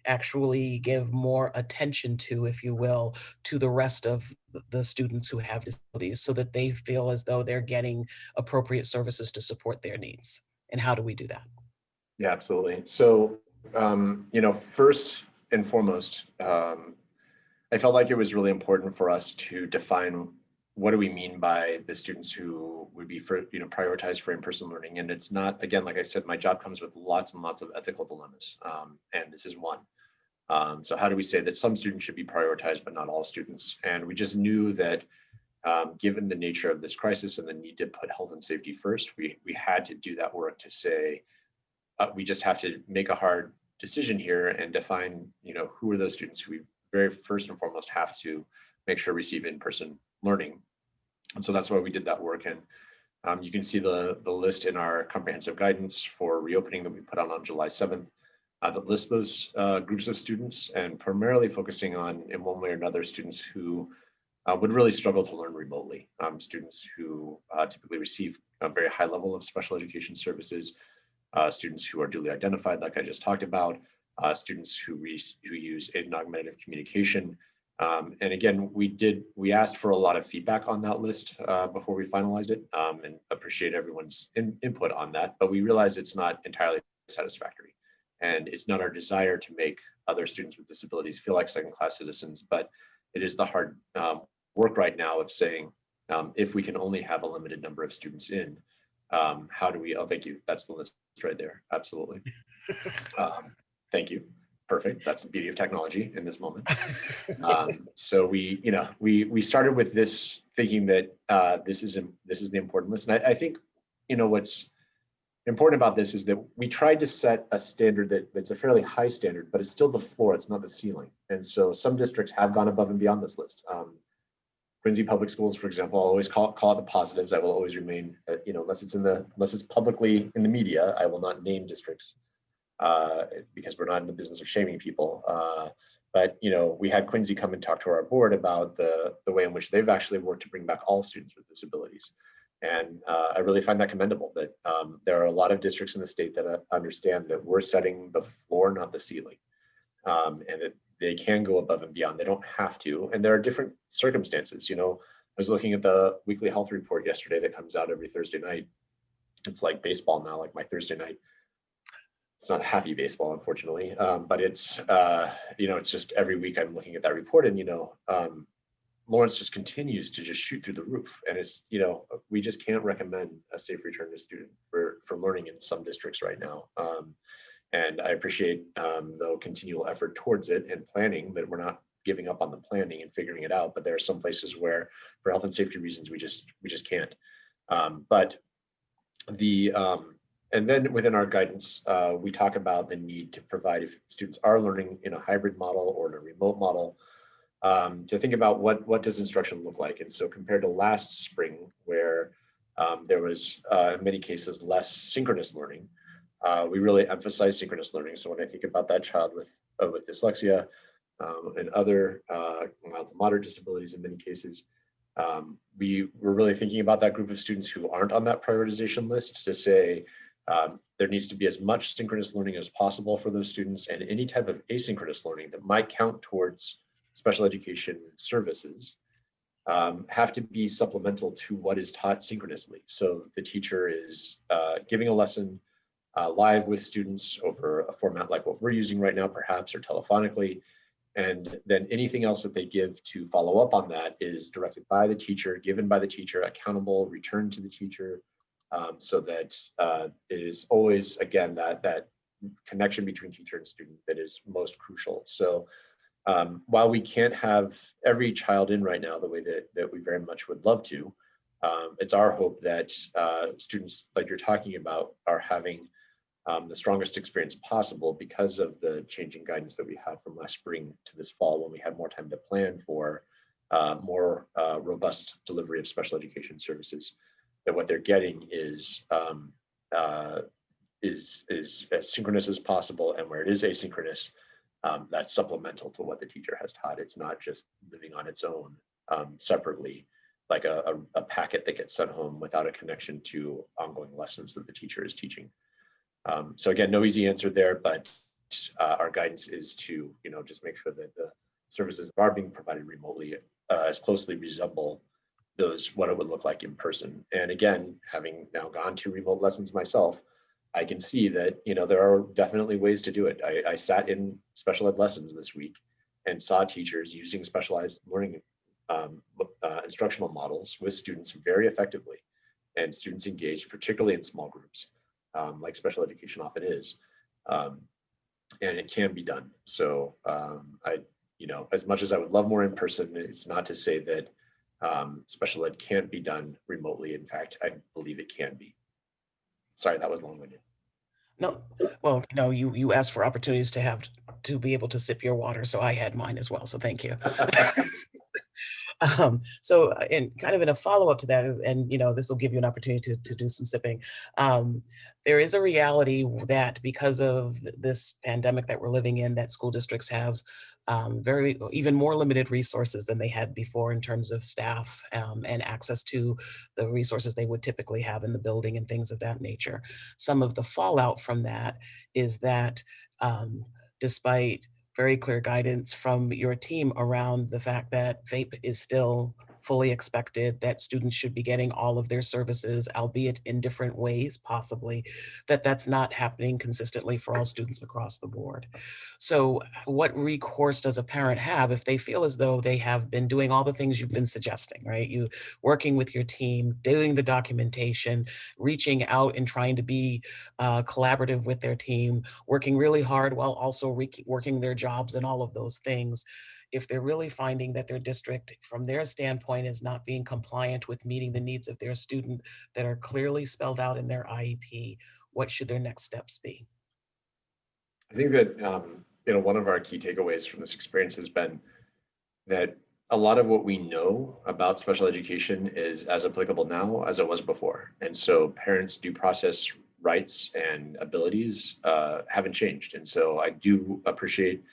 actually give more attention to, if you will, to the rest of the students who have disabilities so that they feel as though they're getting appropriate services to support their needs? And how do we do that? Yeah, absolutely. So, first and foremost, I felt like it was really important for us to define what do we mean by the students who would be prioritized for in-person learning. And it's not, again, like I said, my job comes with lots and lots of ethical dilemmas, and this is one. So how do we say that some students should be prioritized, but not all students? And we just knew that given the nature of this crisis and the need to put health and safety first, we had to do that work to say, we just have to make a hard decision here and define, who are those students who we very first and foremost have to make sure receive in-person learning. And so that's why we did that work. And you can see the list in our comprehensive guidance for reopening that we put out on July 7th that lists those groups of students, and primarily focusing on, in one way or another, students who would really struggle to learn remotely. Students who typically receive a very high level of special education services, students who are duly identified, like I just talked about, students who use aid and augmentative communication. And again, we asked for a lot of feedback on that list before we finalized it, and appreciate everyone's input on that, but we realize it's not entirely satisfactory. And it's not our desire to make other students with disabilities feel like second-class citizens, but it is the hard work right now of saying, if we can only have a limited number of students in, how do we, oh, thank you, that's the list right there, absolutely. Thank you. Perfect. That's the beauty of technology in this moment. So we started with this thinking that this is the important list. And I think what's important about this is that we tried to set a standard that's a fairly high standard, but it's still the floor. It's not the ceiling. And so some districts have gone above and beyond this list. Quincy Public Schools, for example, I'll always call it the positives. I will always remain, unless it's publicly in the media, I will not name districts. Because we're not in the business of shaming people. But we had Quincy come and talk to our board about the way in which they've actually worked to bring back all students with disabilities. And I really find that commendable that there are a lot of districts in the state that understand that we're setting the floor, not the ceiling. And that they can go above and beyond. They don't have to. And there are different circumstances. I was looking at the weekly health report yesterday that comes out every Thursday night. It's like baseball now, like my Thursday night. it's not happy baseball, unfortunately, but it's, it's just every week I'm looking at that report and, Lawrence just continues to just shoot through the roof. And it's, we just can't recommend a safe return to student for learning in some districts right now. And I appreciate the continual effort towards it and planning, that we're not giving up on the planning and figuring it out. But there are some places where, for health and safety reasons, we just can't. And then within our guidance, we talk about the need to provide, if students are learning in a hybrid model or in a remote model, to think about what does instruction look like. And so compared to last spring, where there was in many cases less synchronous learning, we really emphasize synchronous learning. So when I think about that child with dyslexia and other mild to moderate disabilities in many cases, we were really thinking about that group of students who aren't on that prioritization list, to say there needs to be as much synchronous learning as possible for those students, and any type of asynchronous learning that might count towards special education services have to be supplemental to what is taught synchronously. So the teacher is giving a lesson live with students over a format like what we're using right now, perhaps, or telephonically. And then anything else that they give to follow up on that is directed by the teacher, given by the teacher, accountable, returned to the teacher, so that it is always, again, that connection between teacher and student that is most crucial. So while we can't have every child in right now the way that we very much would love to, it's our hope that students like you're talking about are having the strongest experience possible because of the changing guidance that we had from last spring to this fall, when we had more time to plan for more robust delivery of special education services. That what they're getting is as synchronous as possible, and where it is asynchronous, that's supplemental to what the teacher has taught. It's not just living on its own separately, like a packet that gets sent home without a connection to ongoing lessons that the teacher is teaching. So again, no easy answer there, but our guidance is to just make sure that the services that are being provided remotely as closely resemble what it would look like in person. And again, having now gone to remote lessons myself, I can see that there are definitely ways to do it. I sat in special ed lessons this week and saw teachers using specialized learning instructional models with students very effectively, and students engaged, particularly in small groups, like special education often is, and it can be done. So as much as I would love more in person, it's not to say that special ed can't be done remotely. In fact, I believe it can be. Sorry, that was long-winded. No, well, you asked for opportunities to be able to sip your water, so I had mine as well. So thank you. So, and kind of in a follow-up to that, and this will give you an opportunity to do some sipping. There is a reality that because of this pandemic that we're living in, that school districts have even more limited resources than they had before in terms of staff and access to the resources they would typically have in the building and things of that nature. Some of the fallout from that is that despite very clear guidance from your team around the fact that vape is still fully expected, that students should be getting all of their services, albeit in different ways, possibly, that's not happening consistently for all students across the board. So what recourse does a parent have if they feel as though they have been doing all the things you've been suggesting, right? You working with your team, doing the documentation, reaching out and trying to be collaborative with their team, working really hard while also working their jobs and all of those things. If they're really finding that their district, from their standpoint, is not being compliant with meeting the needs of their student that are clearly spelled out in their IEP, what should their next steps be? I think that one of our key takeaways from this experience has been that a lot of what we know about special education is as applicable now as it was before. And so parents' due process rights and abilities haven't changed. And so I do appreciate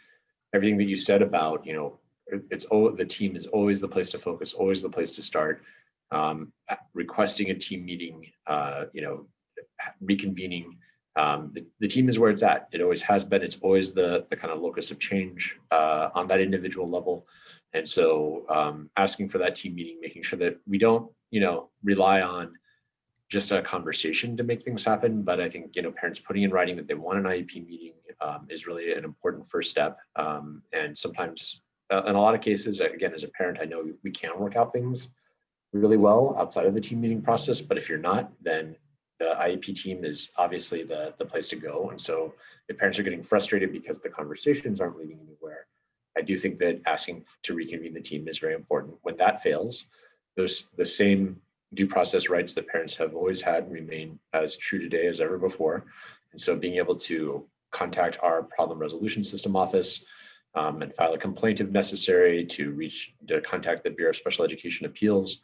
everything that you said about, the team is always the place to focus, always the place to start. Requesting a team meeting, reconvening. The team is where it's at. It always has been. It's always the kind of locus of change on that individual level. And so asking for that team meeting, making sure that we don't, rely on just a conversation to make things happen. But I think, parents putting in writing that they want an IEP meeting is really an important first step. And sometimes, in a lot of cases, again, as a parent, I know we can work out things really well outside of the team meeting process. But if you're not, then the IEP team is obviously the place to go. And so if parents are getting frustrated because the conversations aren't leading anywhere, I do think that asking to reconvene the team is very important. When that fails, the same due process rights that parents have always had remain as true today as ever before. And so being able to contact our problem resolution system office and file a complaint if necessary, to contact the Bureau of Special Education Appeals.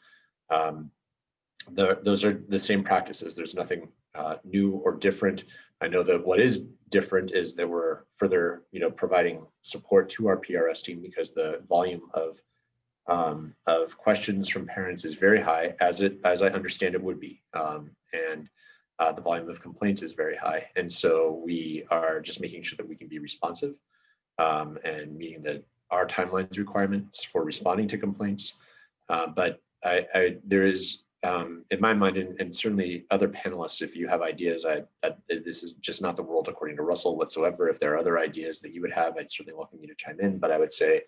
Those are the same practices. There's nothing new or different. I know that what is different is that we're further, providing support to our PRS team, because the volume of questions from parents is very high, as I understand it would be, and the volume of complaints is very high. And so we are just making sure that we can be responsive and meeting our timelines requirements for responding to complaints. But there is, in my mind, and certainly other panelists, if you have ideas, this is just not the world according to Russell whatsoever. If there are other ideas that you would have, I'd certainly welcome you to chime in. But I would say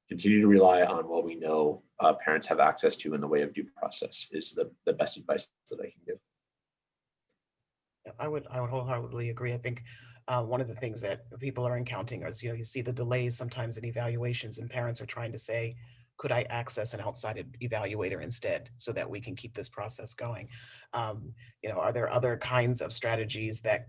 continue to rely on what we know parents have access to in the way of due process is the best advice that I can give. Yeah, I would wholeheartedly agree. I think one of the things that people are encountering is, you see the delays sometimes in evaluations, and parents are trying to say, could I access an outside evaluator instead so that we can keep this process going? Are there other kinds of strategies that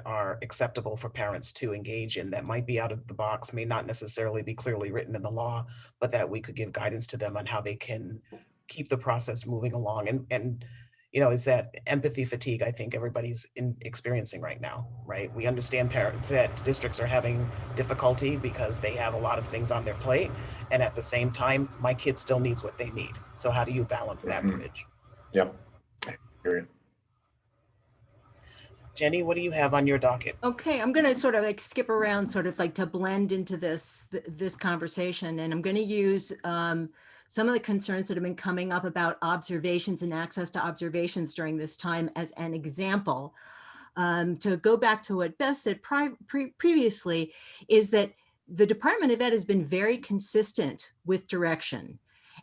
are acceptable for parents to engage in that might be out of the box, may not necessarily be clearly written in the law, but that we could give guidance to them on how they can keep the process moving along? And is that empathy fatigue I think everybody's experiencing right now, right? We understand that districts are having difficulty because they have a lot of things on their plate. And at the same time, my kid still needs what they need. So how do you balance that bridge? Yeah, I agree. Jenny, what do you have on your docket? Okay, I'm going to sort of like skip around, sort of like to blend into this conversation, and I'm going to use some of the concerns that have been coming up about observations and access to observations during this time as an example. To go back to what Beth said previously, is that the Department of Ed has been very consistent with direction.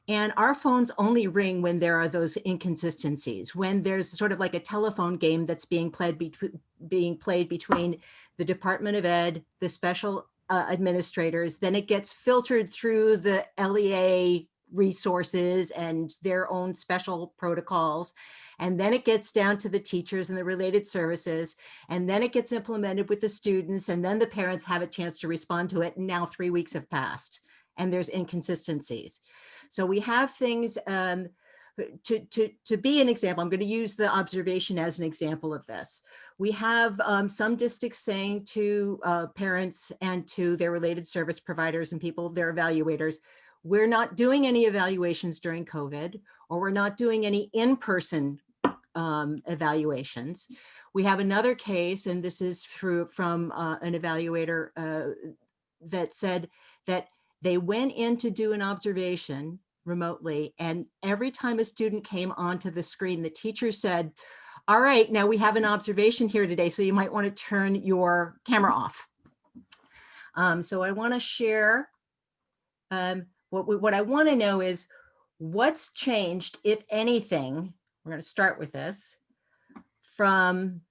And our phones only ring when there are those inconsistencies, when there's sort of like a telephone game that's being played between the Department of Ed, the special administrators, then it gets filtered through the LEA resources and their own special protocols. And then it gets down to the teachers and the related services. And then it gets implemented with the students. And then the parents have a chance to respond to it. And now 3 weeks have passed and there's inconsistencies. So we have things, to be an example, I'm going to use the observation as an example of this. We have some districts saying to parents and to their related service providers and people, their evaluators, we're not doing any evaluations during COVID, or we're not doing any in-person evaluations. We have another case, and this is from an evaluator that said that they went in to do an observation remotely, and every time a student came onto the screen, the teacher said, all right, now we have an observation here today, so you might want to turn your camera off. So I want to share, what I want to know is what's changed, if anything. We're going to start with this from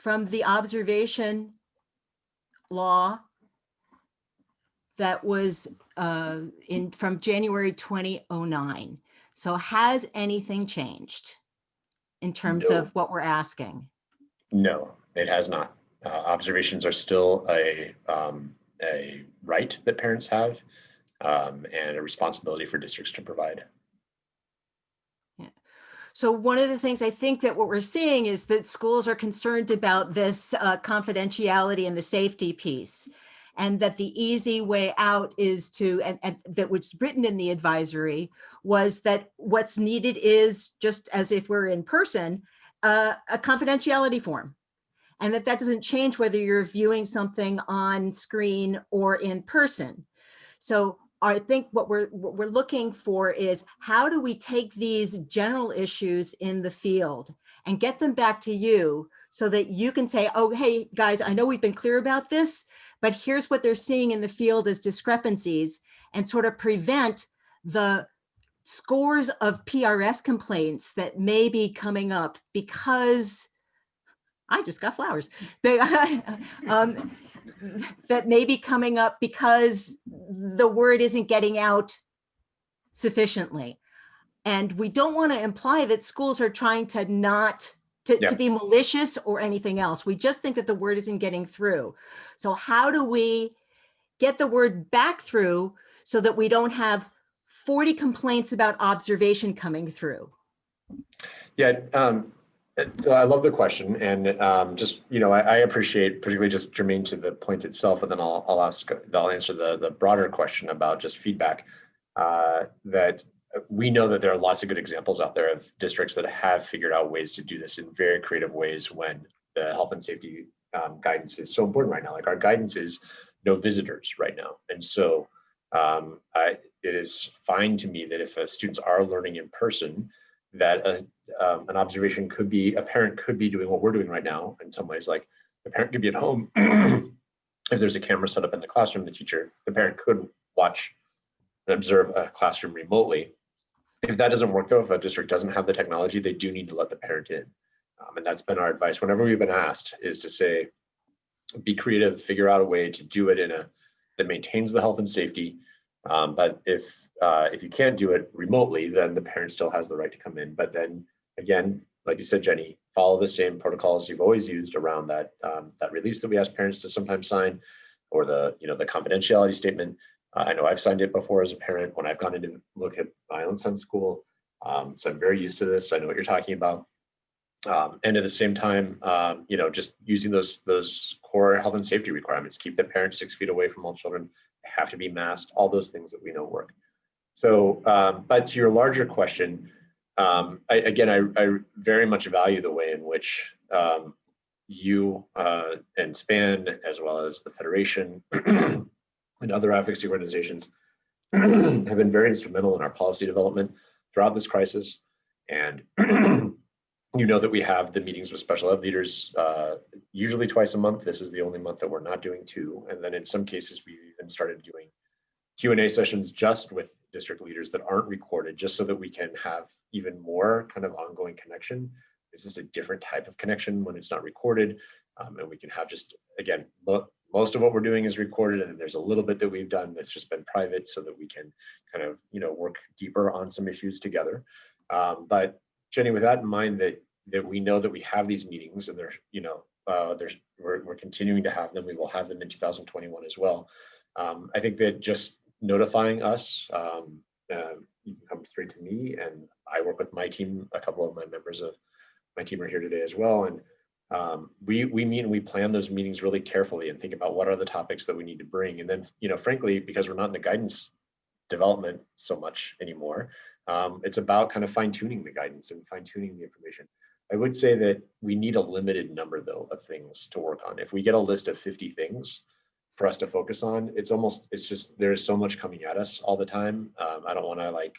the observation law that was from January 2009. So has anything changed in terms of what we're asking? No, it has not. Observations are still a right that parents have and a responsibility for districts to provide. Yeah. So one of the things I think that what we're seeing is that schools are concerned about this confidentiality and the safety piece, and that the easy way out is to, and that what's written in the advisory was that what's needed is, just as if we're in person, a confidentiality form. And that doesn't change whether you're viewing something on screen or in person. So I think what we're looking for is how do we take these general issues in the field and get them back to you so that you can say, oh, hey, guys, I know we've been clear about this, but here's what they're seeing in the field as discrepancies, and sort of prevent the scores of PRS complaints that may be coming up because I just got flowers. They, that may be coming up because the word isn't getting out sufficiently. And we don't want to imply that schools are trying to to be malicious or anything else. We just think that the word isn't getting through. So how do we get the word back through so that we don't have 40 complaints about observation coming through? Yeah, so I love the question, and just, you know, I appreciate, particularly just germane to the point itself, and then I'll answer the broader question about just feedback. That we know that there are lots of good examples out there of districts that have figured out ways to do this in very creative ways when the health and safety guidance is so important right now. Like our guidance is no visitors right now, and so it is fine to me that if students are learning in person, that an observation could be, a parent could be doing what we're doing right now in some ways. Like the parent could be at home. If there's a camera set up in the classroom, the parent could watch and observe a classroom remotely. If that doesn't work though, if a district doesn't have the technology, they do need to let the parent in. And that's been our advice whenever we've been asked, is to say, be creative, figure out a way to do it that maintains the health and safety. But if you can't do it remotely, then the parent still has the right to come in. But then again, like you said, Jenny, follow the same protocols you've always used around that release that we ask parents to sometimes sign, or the confidentiality statement. I know I've signed it before as a parent when I've gone in to look at my own son's school. So I'm very used to this. I know what you're talking about. And at the same time, just using those core health and safety requirements, keep the parents 6 feet away from all children, have to be masked, all those things that we know work. So, but to your larger question, I very much value the way in which you and SPAN, as well as the Federation and other advocacy organizations have been very instrumental in our policy development throughout this crisis. And you know that we have the meetings with special ed leaders usually twice a month. This is the only month that we're not doing 2. And then in some cases, we've even started doing Q&A sessions just with district leaders that aren't recorded, just so that we can have even more kind of ongoing connection. It's just a different type of connection when it's not recorded. And we can have just, again, most of what we're doing is recorded, and there's a little bit that we've done that's just been private so that we can kind of, work deeper on some issues together. But Jenny, with that in mind, that we know that we have these meetings, and we're continuing to have them. We will have them in 2021 as well. I think that just notifying us, you can come straight to me, and I work with my team. A couple of my members of my team are here today as well, and we meet and we plan those meetings really carefully and think about what are the topics that we need to bring. And then, frankly, because we're not in the guidance development so much anymore, it's about kind of fine-tuning the guidance and fine-tuning the information. I would say that we need a limited number, though, of things to work on. If we get a list of 50 things for us to focus on, it's just, there's so much coming at us all the time. I don't want to like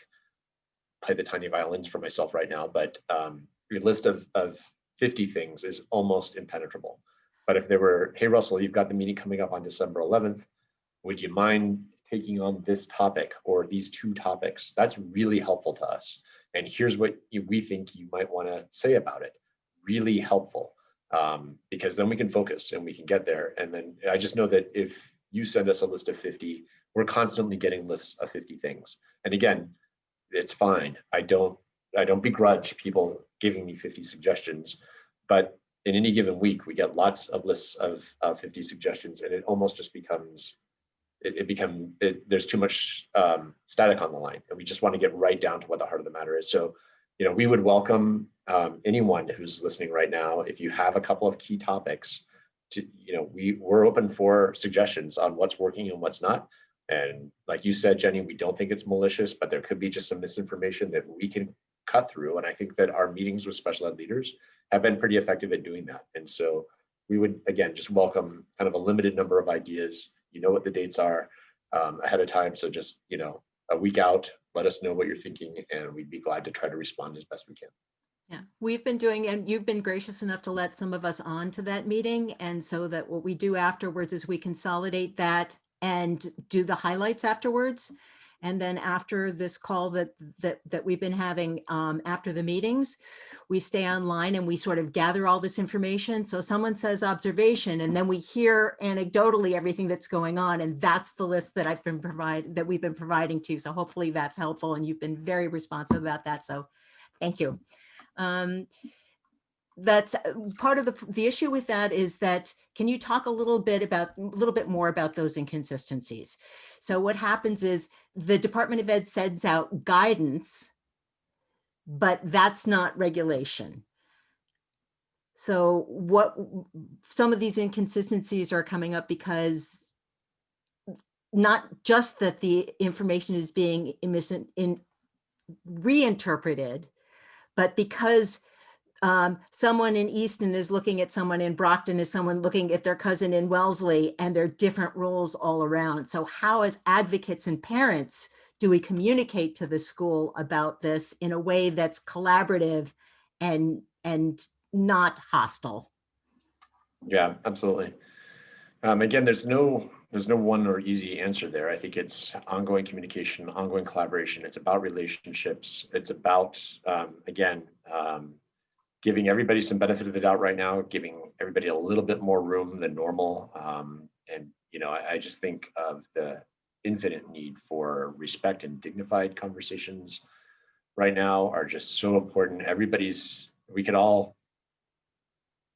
play the tiny violins for myself right now, but your list of 50 things is almost impenetrable. But if there were, hey, Russell, you've got the meeting coming up on December 11th. Would you mind taking on this topic or these 2 topics? That's really helpful to us. And here's what we think you might want to say about it. Really helpful, because then we can focus and we can get there. And then I just know that if you send us a list of 50, we're constantly getting lists of 50 things. And again, it's fine. I don't begrudge people giving me 50 suggestions, but in any given week, we get lots of lists of 50 suggestions, and it almost just becomes, there's too much static on the line, and we just want to get right down to what the heart of the matter is. So, we would welcome anyone who's listening right now, if you have a couple of key topics, to, we're open for suggestions on what's working and what's not. And like you said, Jenny, we don't think it's malicious, but there could be just some misinformation that we can cut through. And I think that our meetings with special ed leaders have been pretty effective at doing that. And so we would, again, just welcome kind of a limited number of ideas. You know what the dates are. ahead of time. So just, a week out, let us know what you're thinking, and we'd be glad to try to respond as best we can. Yeah, we've been doing, and you've been gracious enough to let some of us on to that meeting. And so that what we do afterwards is we consolidate that and do the highlights afterwards. And then after this call that we've been having after the meetings, we stay online and we sort of gather all this information. So someone says observation, and then we hear anecdotally everything that's going on. And that's the list that we've been providing to you. So hopefully that's helpful. And you've been very responsive about that. So thank you. That's part of the issue with that is that, can you talk a little bit more about those inconsistencies? So what happens is the Department of Ed sends out guidance, but that's not regulation. So some of these inconsistencies are coming up because not just that the information is being reinterpreted, but because someone in Easton is looking at someone in Brockton is someone looking at their cousin in Wellesley, and there are different rules all around. So how, as advocates and parents, do we communicate to the school about this in a way that's collaborative and not hostile? Yeah, absolutely. Again, there's no one or easy answer there. I think it's ongoing communication, ongoing collaboration. It's about relationships. It's about, giving everybody some benefit of the doubt right now, giving everybody a little bit more room than normal. I just think of the infinite need for respect and dignified conversations right now are just so important. We could all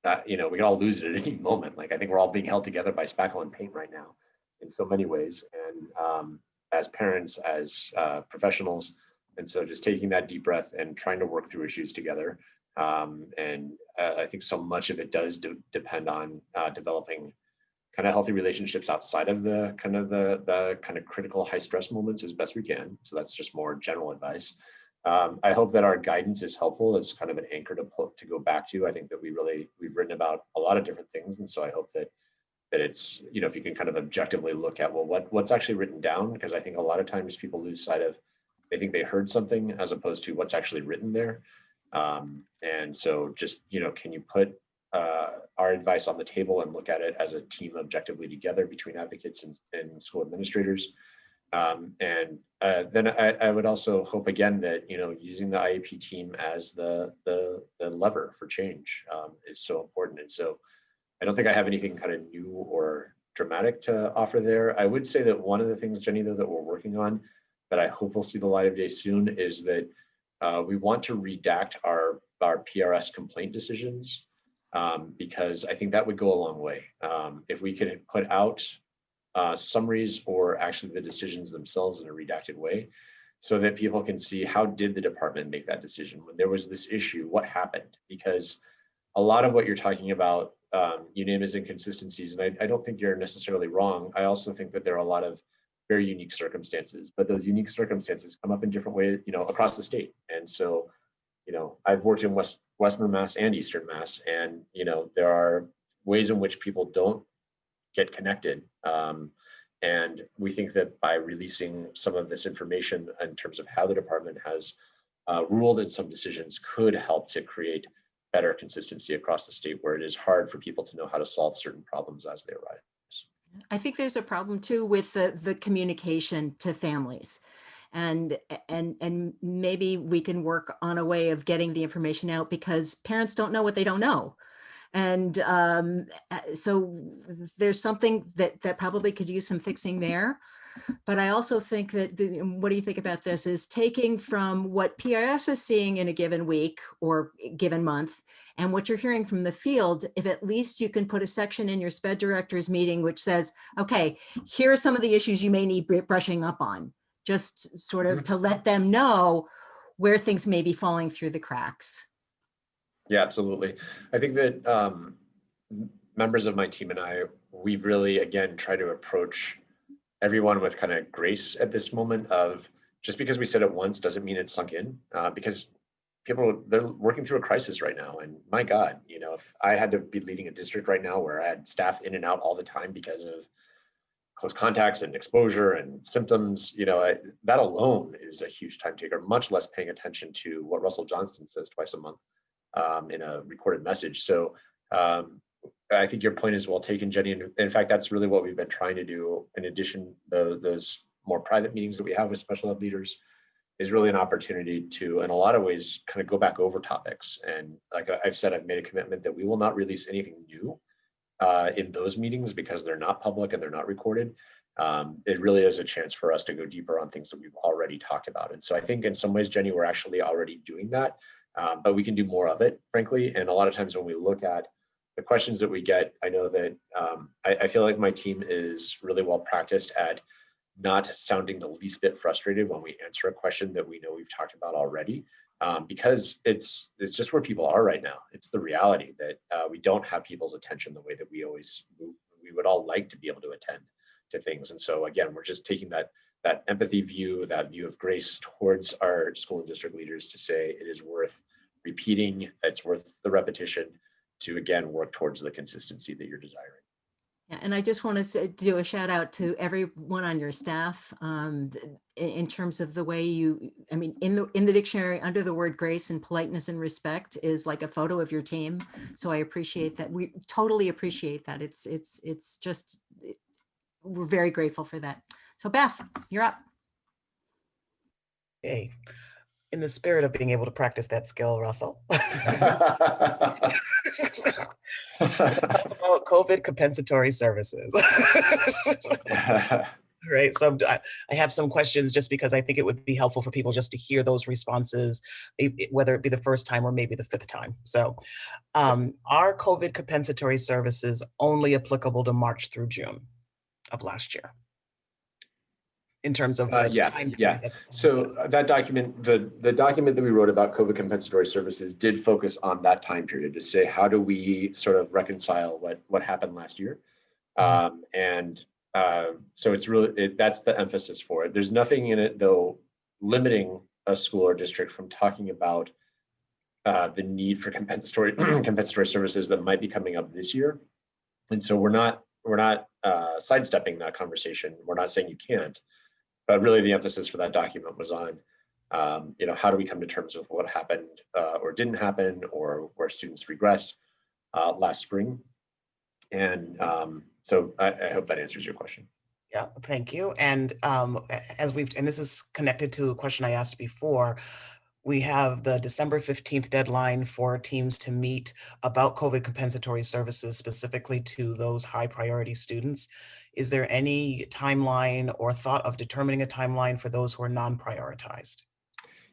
lose it at any moment. Like, I think we're all being held together by spackle and paint right now in so many ways. And as parents, as professionals. And so just taking that deep breath and trying to work through issues together. I think so much of it does depend on developing kind of healthy relationships outside of the kind of critical high stress moments as best we can. So that's just more general advice. I hope that our guidance is helpful. It's kind of an anchor to go back to. I think that we've written about a lot of different things. And so I hope that it's, if you can kind of objectively look at, well, what's actually written down, because I think a lot of times people lose sight of, they think they heard something as opposed to what's actually written there. And so just, can you put our advice on the table and look at it as a team objectively together between advocates and school administrators? Then I would also hope again that, using the IEP team as the lever for change is so important. And so I don't think I have anything kind of new or dramatic to offer there. I would say that one of the things, Jenny, though, that we're working on that I hope will see the light of day soon is that we want to redact our PRS complaint decisions, because I think that would go a long way. If we could put out summaries or actually the decisions themselves in a redacted way, so that people can see, how did the department make that decision? When there was this issue, what happened? Because a lot of what you're talking about, you name as inconsistencies, and I don't think you're necessarily wrong. I also think that there are a lot of very unique circumstances, but those unique circumstances come up in different ways, across the state. And so, I've worked in Western Mass and Eastern Mass, and, there are ways in which people don't get connected. And we think that by releasing some of this information in terms of how the department has ruled in some decisions could help to create better consistency across the state, where it is hard for people to know how to solve certain problems as they arise. I think there's a problem too with the communication to families. And maybe we can work on a way of getting the information out, because parents don't know what they don't know. And so there's something that probably could use some fixing there. But I also think that, what do you think about this, is taking from what PRS is seeing in a given week or given month and what you're hearing from the field, if at least you can put a section in your SPED directors meeting which says, okay, here are some of the issues you may need brushing up on, just sort of to let them know where things may be falling through the cracks. Yeah, absolutely. I think that members of my team and I, we've really, again, tried to approach everyone with kind of grace at this moment of, just because we said it once doesn't mean it's sunk in, because they're working through a crisis right now. And my God, if I had to be leading a district right now where I had staff in and out all the time because of close contacts and exposure and symptoms, that alone is a huge time taker, much less paying attention to what Russell Johnston says twice a month in a recorded message. So I think your point is well taken, Jenny. And in fact, that's really what we've been trying to do. In addition, those more private meetings that we have with special ed leaders is really an opportunity to, in a lot of ways, kind of go back over topics. And like I've said, I've made a commitment that we will not release anything new in those meetings because they're not public and they're not recorded. It really is a chance for us to go deeper on things that we've already talked about. And so I think in some ways, Jenny, we're actually already doing that, but we can do more of it, frankly. And a lot of times when we look at the questions that we get, I know that I feel like my team is really well practiced at not sounding the least bit frustrated when we answer a question that we know we've talked about already, because it's just where people are right now. It's the reality that we don't have people's attention the way that we would all like to be able to attend to things. And so again, we're just taking that empathy view, that view of grace towards our school and district leaders to say it is worth repeating, it's worth the repetition to again work towards the consistency that you're desiring. Yeah, and I just wanted to do a shout out to everyone on your staff in terms of the way in the dictionary under the word grace and politeness and respect is like a photo of your team. So I appreciate that. We totally appreciate that. It's just, we're very grateful for that. So Beth, you're up. Okay. In the spirit of being able to practice that skill, Russell. Talk about COVID compensatory services. Right. So I have some questions just because I think it would be helpful for people just to hear those responses, whether it be the first time or maybe the fifth time. So are COVID compensatory services only applicable to March through June of last year? In terms of the time period. So that document, the document that we wrote about COVID compensatory services did focus on that time period to say, how do we sort of reconcile what happened last year? So it's really, that's the emphasis for it. There's nothing in it though, limiting a school or district from talking about the need for compensatory services that might be coming up this year. And so we're not sidestepping that conversation. We're not saying you can't. But really the emphasis for that document was on, how do we come to terms with what happened or didn't happen or where students regressed last spring. And so I hope that answers your question. Yeah, thank you. And and this is connected to a question I asked before, we have the December 15th deadline for teams to meet about COVID compensatory services specifically to those high priority students. Is there any timeline or thought of determining a timeline for those who are non-prioritized?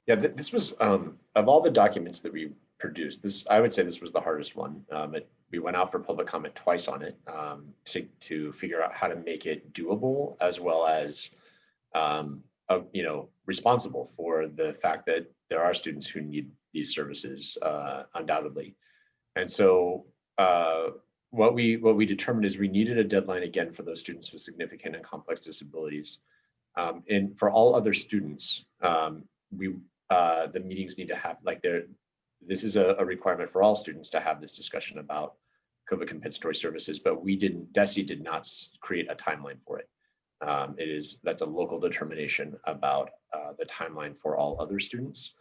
Yeah, this was, of all the documents that we produced, I would say this was the hardest one. We went out for public comment twice on it to figure out how to make it doable as well as, responsible for the fact that there are students who need these services undoubtedly. And so, what we determined is we needed a deadline again for those students with significant and complex disabilities. And for all other students, the meetings need to have this is a requirement for all students to have this discussion about COVID compensatory services, but DESE did not create a timeline for it. That's a local determination about the timeline for all other students.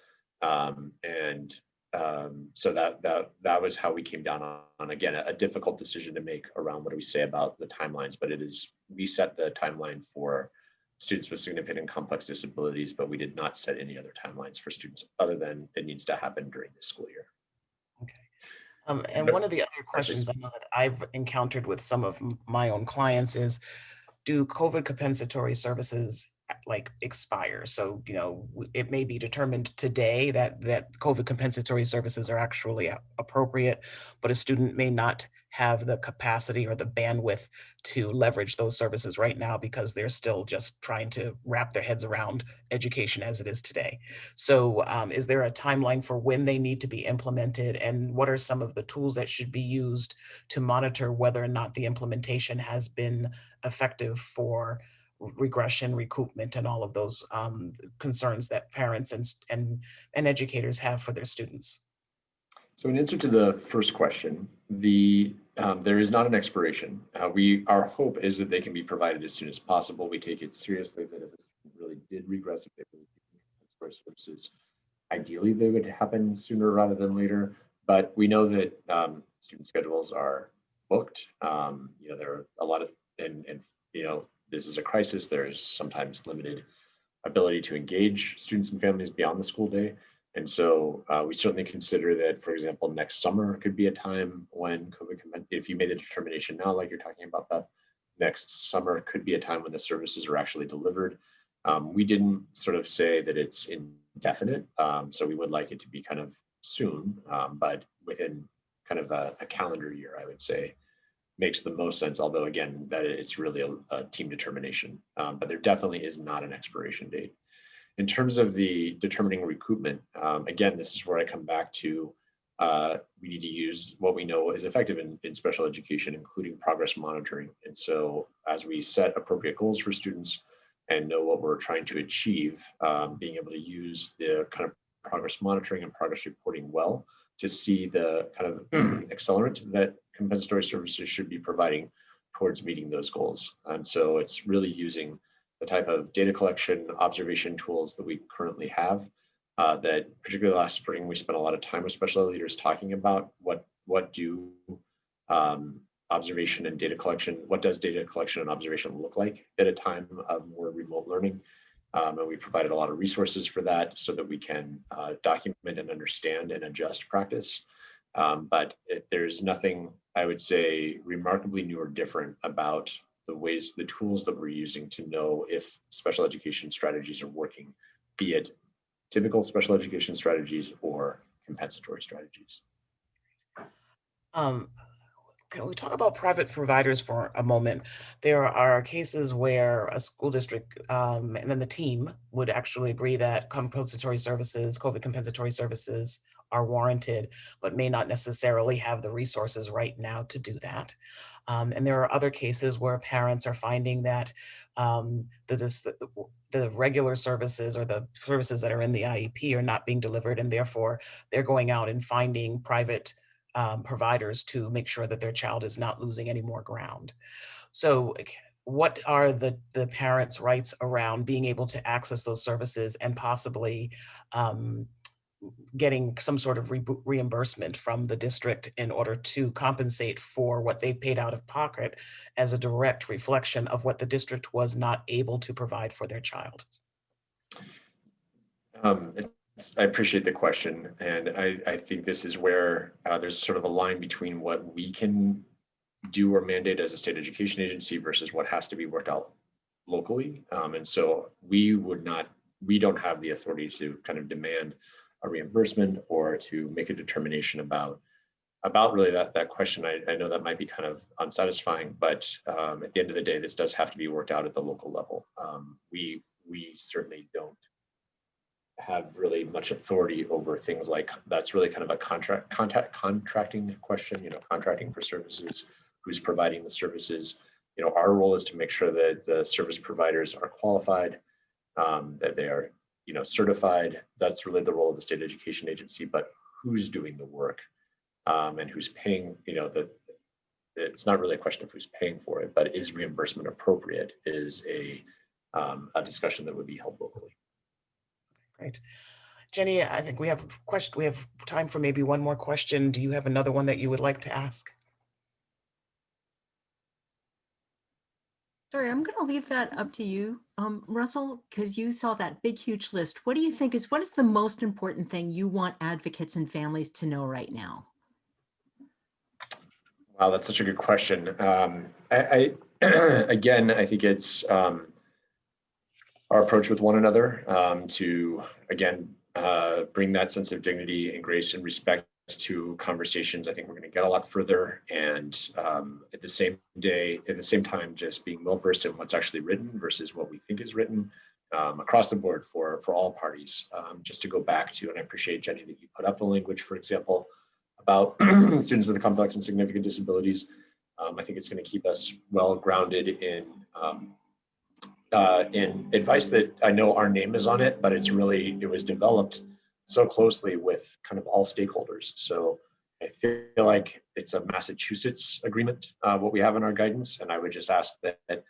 So that was how we came down on again, a difficult decision to make around what do we say about the timelines, but we set the timeline for students with significant and complex disabilities, but we did not set any other timelines for students other than it needs to happen during the school year. Okay. And one of the other questions I know that I've encountered with some of my own clients is, do COVID compensatory services expire? So, it may be determined today that COVID compensatory services are actually appropriate, but a student may not have the capacity or the bandwidth to leverage those services right now because they're still just trying to wrap their heads around education as it is today. So is there a timeline for when they need to be implemented, and what are some of the tools that should be used to monitor whether or not the implementation has been effective for regression, recoupment, and all of those concerns that parents and educators have for their students? So in answer to the first question, the there is not an expiration. Our hope is that they can be provided as soon as possible. We take it seriously that if a student really did regress, if they really did need compensatory services, ideally they would happen sooner rather than later. But we know that student schedules are booked. There are a lot of, and this is a crisis. There's sometimes limited ability to engage students and families beyond the school day. And so we certainly consider that, for example, next summer could be a time when COVID, if you made the determination now, like you're talking about, Beth, next summer could be a time when the services are actually delivered. We didn't sort of say that it's indefinite, so we would like it to be kind of soon, but within kind of a calendar year, I would say, makes the most sense, although again, that it's really a team determination, but there definitely is not an expiration date. In terms of the determining recoupment, again, this is where I come back to, we need to use what we know is effective in special education, including progress monitoring. And so as we set appropriate goals for students and know what we're trying to achieve, being able to use the kind of progress monitoring and progress reporting well to see the kind of accelerant that compensatory services should be providing towards meeting those goals. And so it's really using the type of data collection observation tools that we currently have, that particularly last spring, we spent a lot of time with special ed leaders talking about what do observation and data collection, what does data collection and observation look like at a time of more remote learning. And we provided a lot of resources for that so that we can document and understand and adjust practice. But there's nothing, I would say, remarkably new or different about the tools that we're using to know if special education strategies are working, be it typical special education strategies or compensatory strategies. Can we talk about private providers for a moment? There are cases where a school district and then the team would actually agree that compensatory services, COVID compensatory services are warranted, but may not necessarily have the resources right now to do that. And there are other cases where parents are finding that the regular services or the services that are in the IEP are not being delivered, and therefore they're going out and finding private providers to make sure that their child is not losing any more ground. So what are the parents' rights around being able to access those services and possibly getting some sort of reimbursement from the district in order to compensate for what they paid out of pocket as a direct reflection of what the district was not able to provide for their child? I appreciate the question. And I think this is where there's sort of a line between what we can do or mandate as a state education agency versus what has to be worked out locally. And so we don't have the authority to kind of demand a reimbursement or to make a determination about really that question. I know that might be kind of unsatisfying, but at the end of the day, this does have to be worked out at the local level. We certainly don't have really much authority over things like that's really kind of a contracting question, contracting for services, who's providing the services. Our role is to make sure that the service providers are qualified, that they are certified. That's really the role of the state education agency, but who's doing the work and who's paying, it's not really a question of who's paying for it, but is reimbursement appropriate is a discussion that would be held locally. Great. Jenny, I think we have time for maybe one more question. Do you have another one that you would like to ask? Sorry, I'm going to leave that up to you, Russell, because you saw that big, huge list. What do you think what is the most important thing you want advocates and families to know right now? Wow, that's such a good question. Again, I think it's our approach with one another to, again, bring that sense of dignity and grace and respect to conversations. I think we're going to get a lot further, and at the same time, just being well versed in what's actually written versus what we think is written across the board for all parties. Just to go back to, and I appreciate, Jenny, that you put up the language, for example, about students with complex and significant disabilities. I think it's going to keep us well grounded in advice that I know our name is on it, but it was developed so closely with kind of all stakeholders. So I feel like it's a Massachusetts agreement, what we have in our guidance, and I would just ask that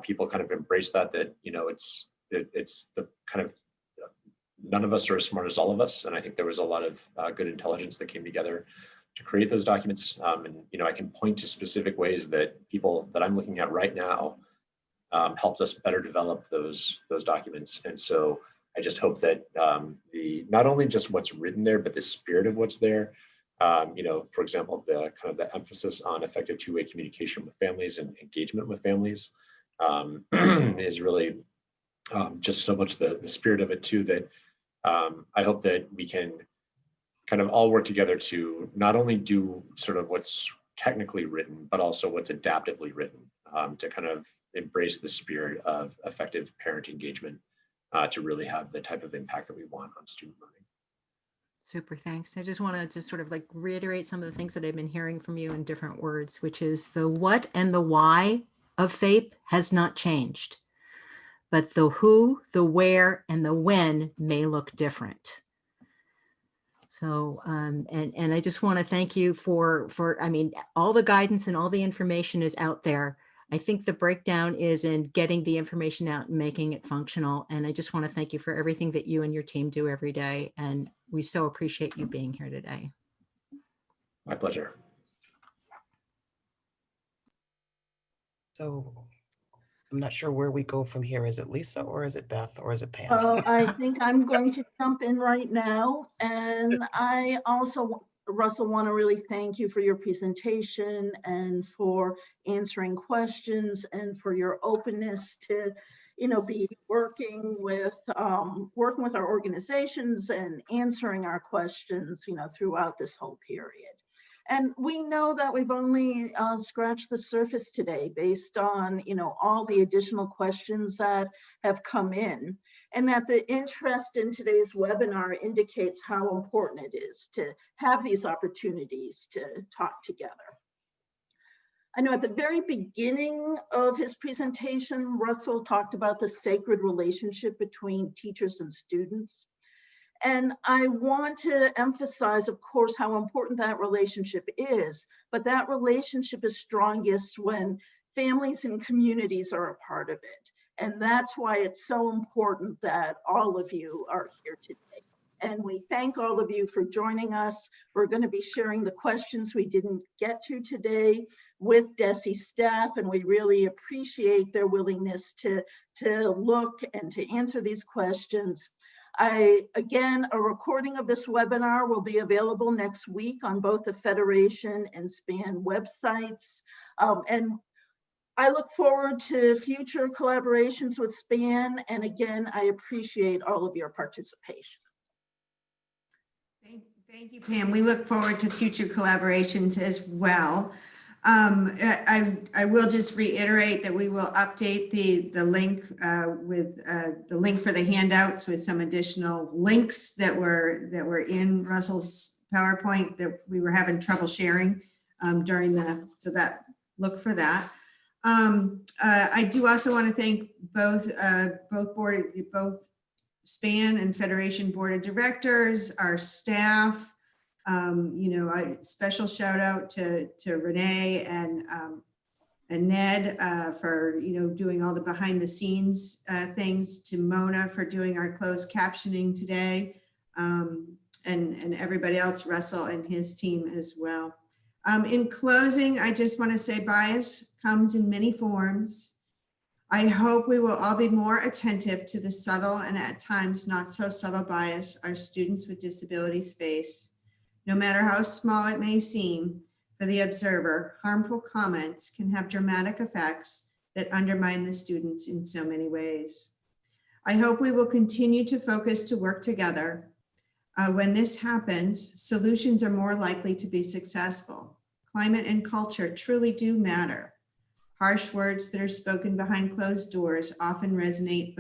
people kind of embrace that, you know, it's the kind of, none of us are as smart as all of us, and I think there was a lot of good intelligence that came together to create those documents. And you know, I can point to specific ways that people that I'm looking at right now helped us better develop those documents. And so I just hope that not only just what's written there, but the spirit of what's there. You know, for example, the kind of the emphasis on effective two-way communication with families and engagement with families is really just so much the spirit of it too, that I hope that we can kind of all work together to not only do sort of what's technically written, but also what's adaptively written, to kind of embrace the spirit of effective parent engagement to really have the type of impact that we want on student learning. Super, thanks. I just want to just sort of like reiterate some of the things that I've been hearing from you in different words, which is the what and the why of FAPE has not changed, but the who, the where, and the when may look different. So, and I just want to thank you for, I mean, all the guidance and all the information is out there. I think the breakdown is in getting the information out and making it functional. And I just want to thank you for everything that you and your team do every day. And we so appreciate you being here today. My pleasure. So I'm not sure where we go from here. Is it Lisa or is it Beth or is it Pam? Well, I think I'm going to jump in right now. And I also, Russell, want to really thank you for your presentation and for answering questions and for your openness to, you know, be working with our organizations and answering our questions, you know, throughout this whole period. And we know that we've only scratched the surface today based on, you know, all the additional questions that have come in, and that the interest in today's webinar indicates how important it is to have these opportunities to talk together. I know at the very beginning of his presentation, Russell talked about the sacred relationship between teachers and students. And I want to emphasize, of course, how important that relationship is, but that relationship is strongest when families and communities are a part of it. And that's why it's so important that all of you are here today. And we thank all of you for joining us. We're going to be sharing the questions we didn't get to today with DESE staff, and we really appreciate their willingness to look and to answer these questions. Again, a recording of this webinar will be available next week on both the Federation and SPAN websites. And I look forward to future collaborations with SPAN. And again, I appreciate all of your participation. Thank you, Pam. We look forward to future collaborations as well. I will just reiterate that we will update the link with the link for the handouts with some additional links that were in Russell's PowerPoint that we were having trouble sharing during so that look for that. I do also want to thank both SPAN and Federation Board of Directors, our staff. You know, a special shout out to Renee and Ned for, you know, doing all the behind the scenes things, to Mona for doing our closed captioning today, and everybody else, Russell and his team as well. In closing, I just want to say bias comes in many forms. I hope we will all be more attentive to the subtle and at times not so subtle bias our students with disabilities face. No matter how small it may seem for the observer, harmful comments can have dramatic effects that undermine the students in so many ways. I hope we will continue to focus to work together. When this happens, solutions are more likely to be successful. Climate and culture truly do matter. Harsh words that are spoken behind closed doors often resonate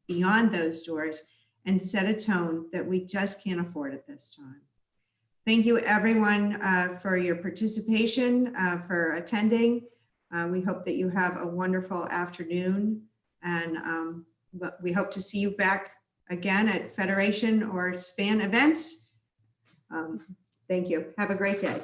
beyond those doors and set a tone that we just can't afford at this time. Thank you everyone for your participation, for attending. We hope that you have a wonderful afternoon, and we hope to see you back again at Federation or SPAN events. Thank you. Have a great day.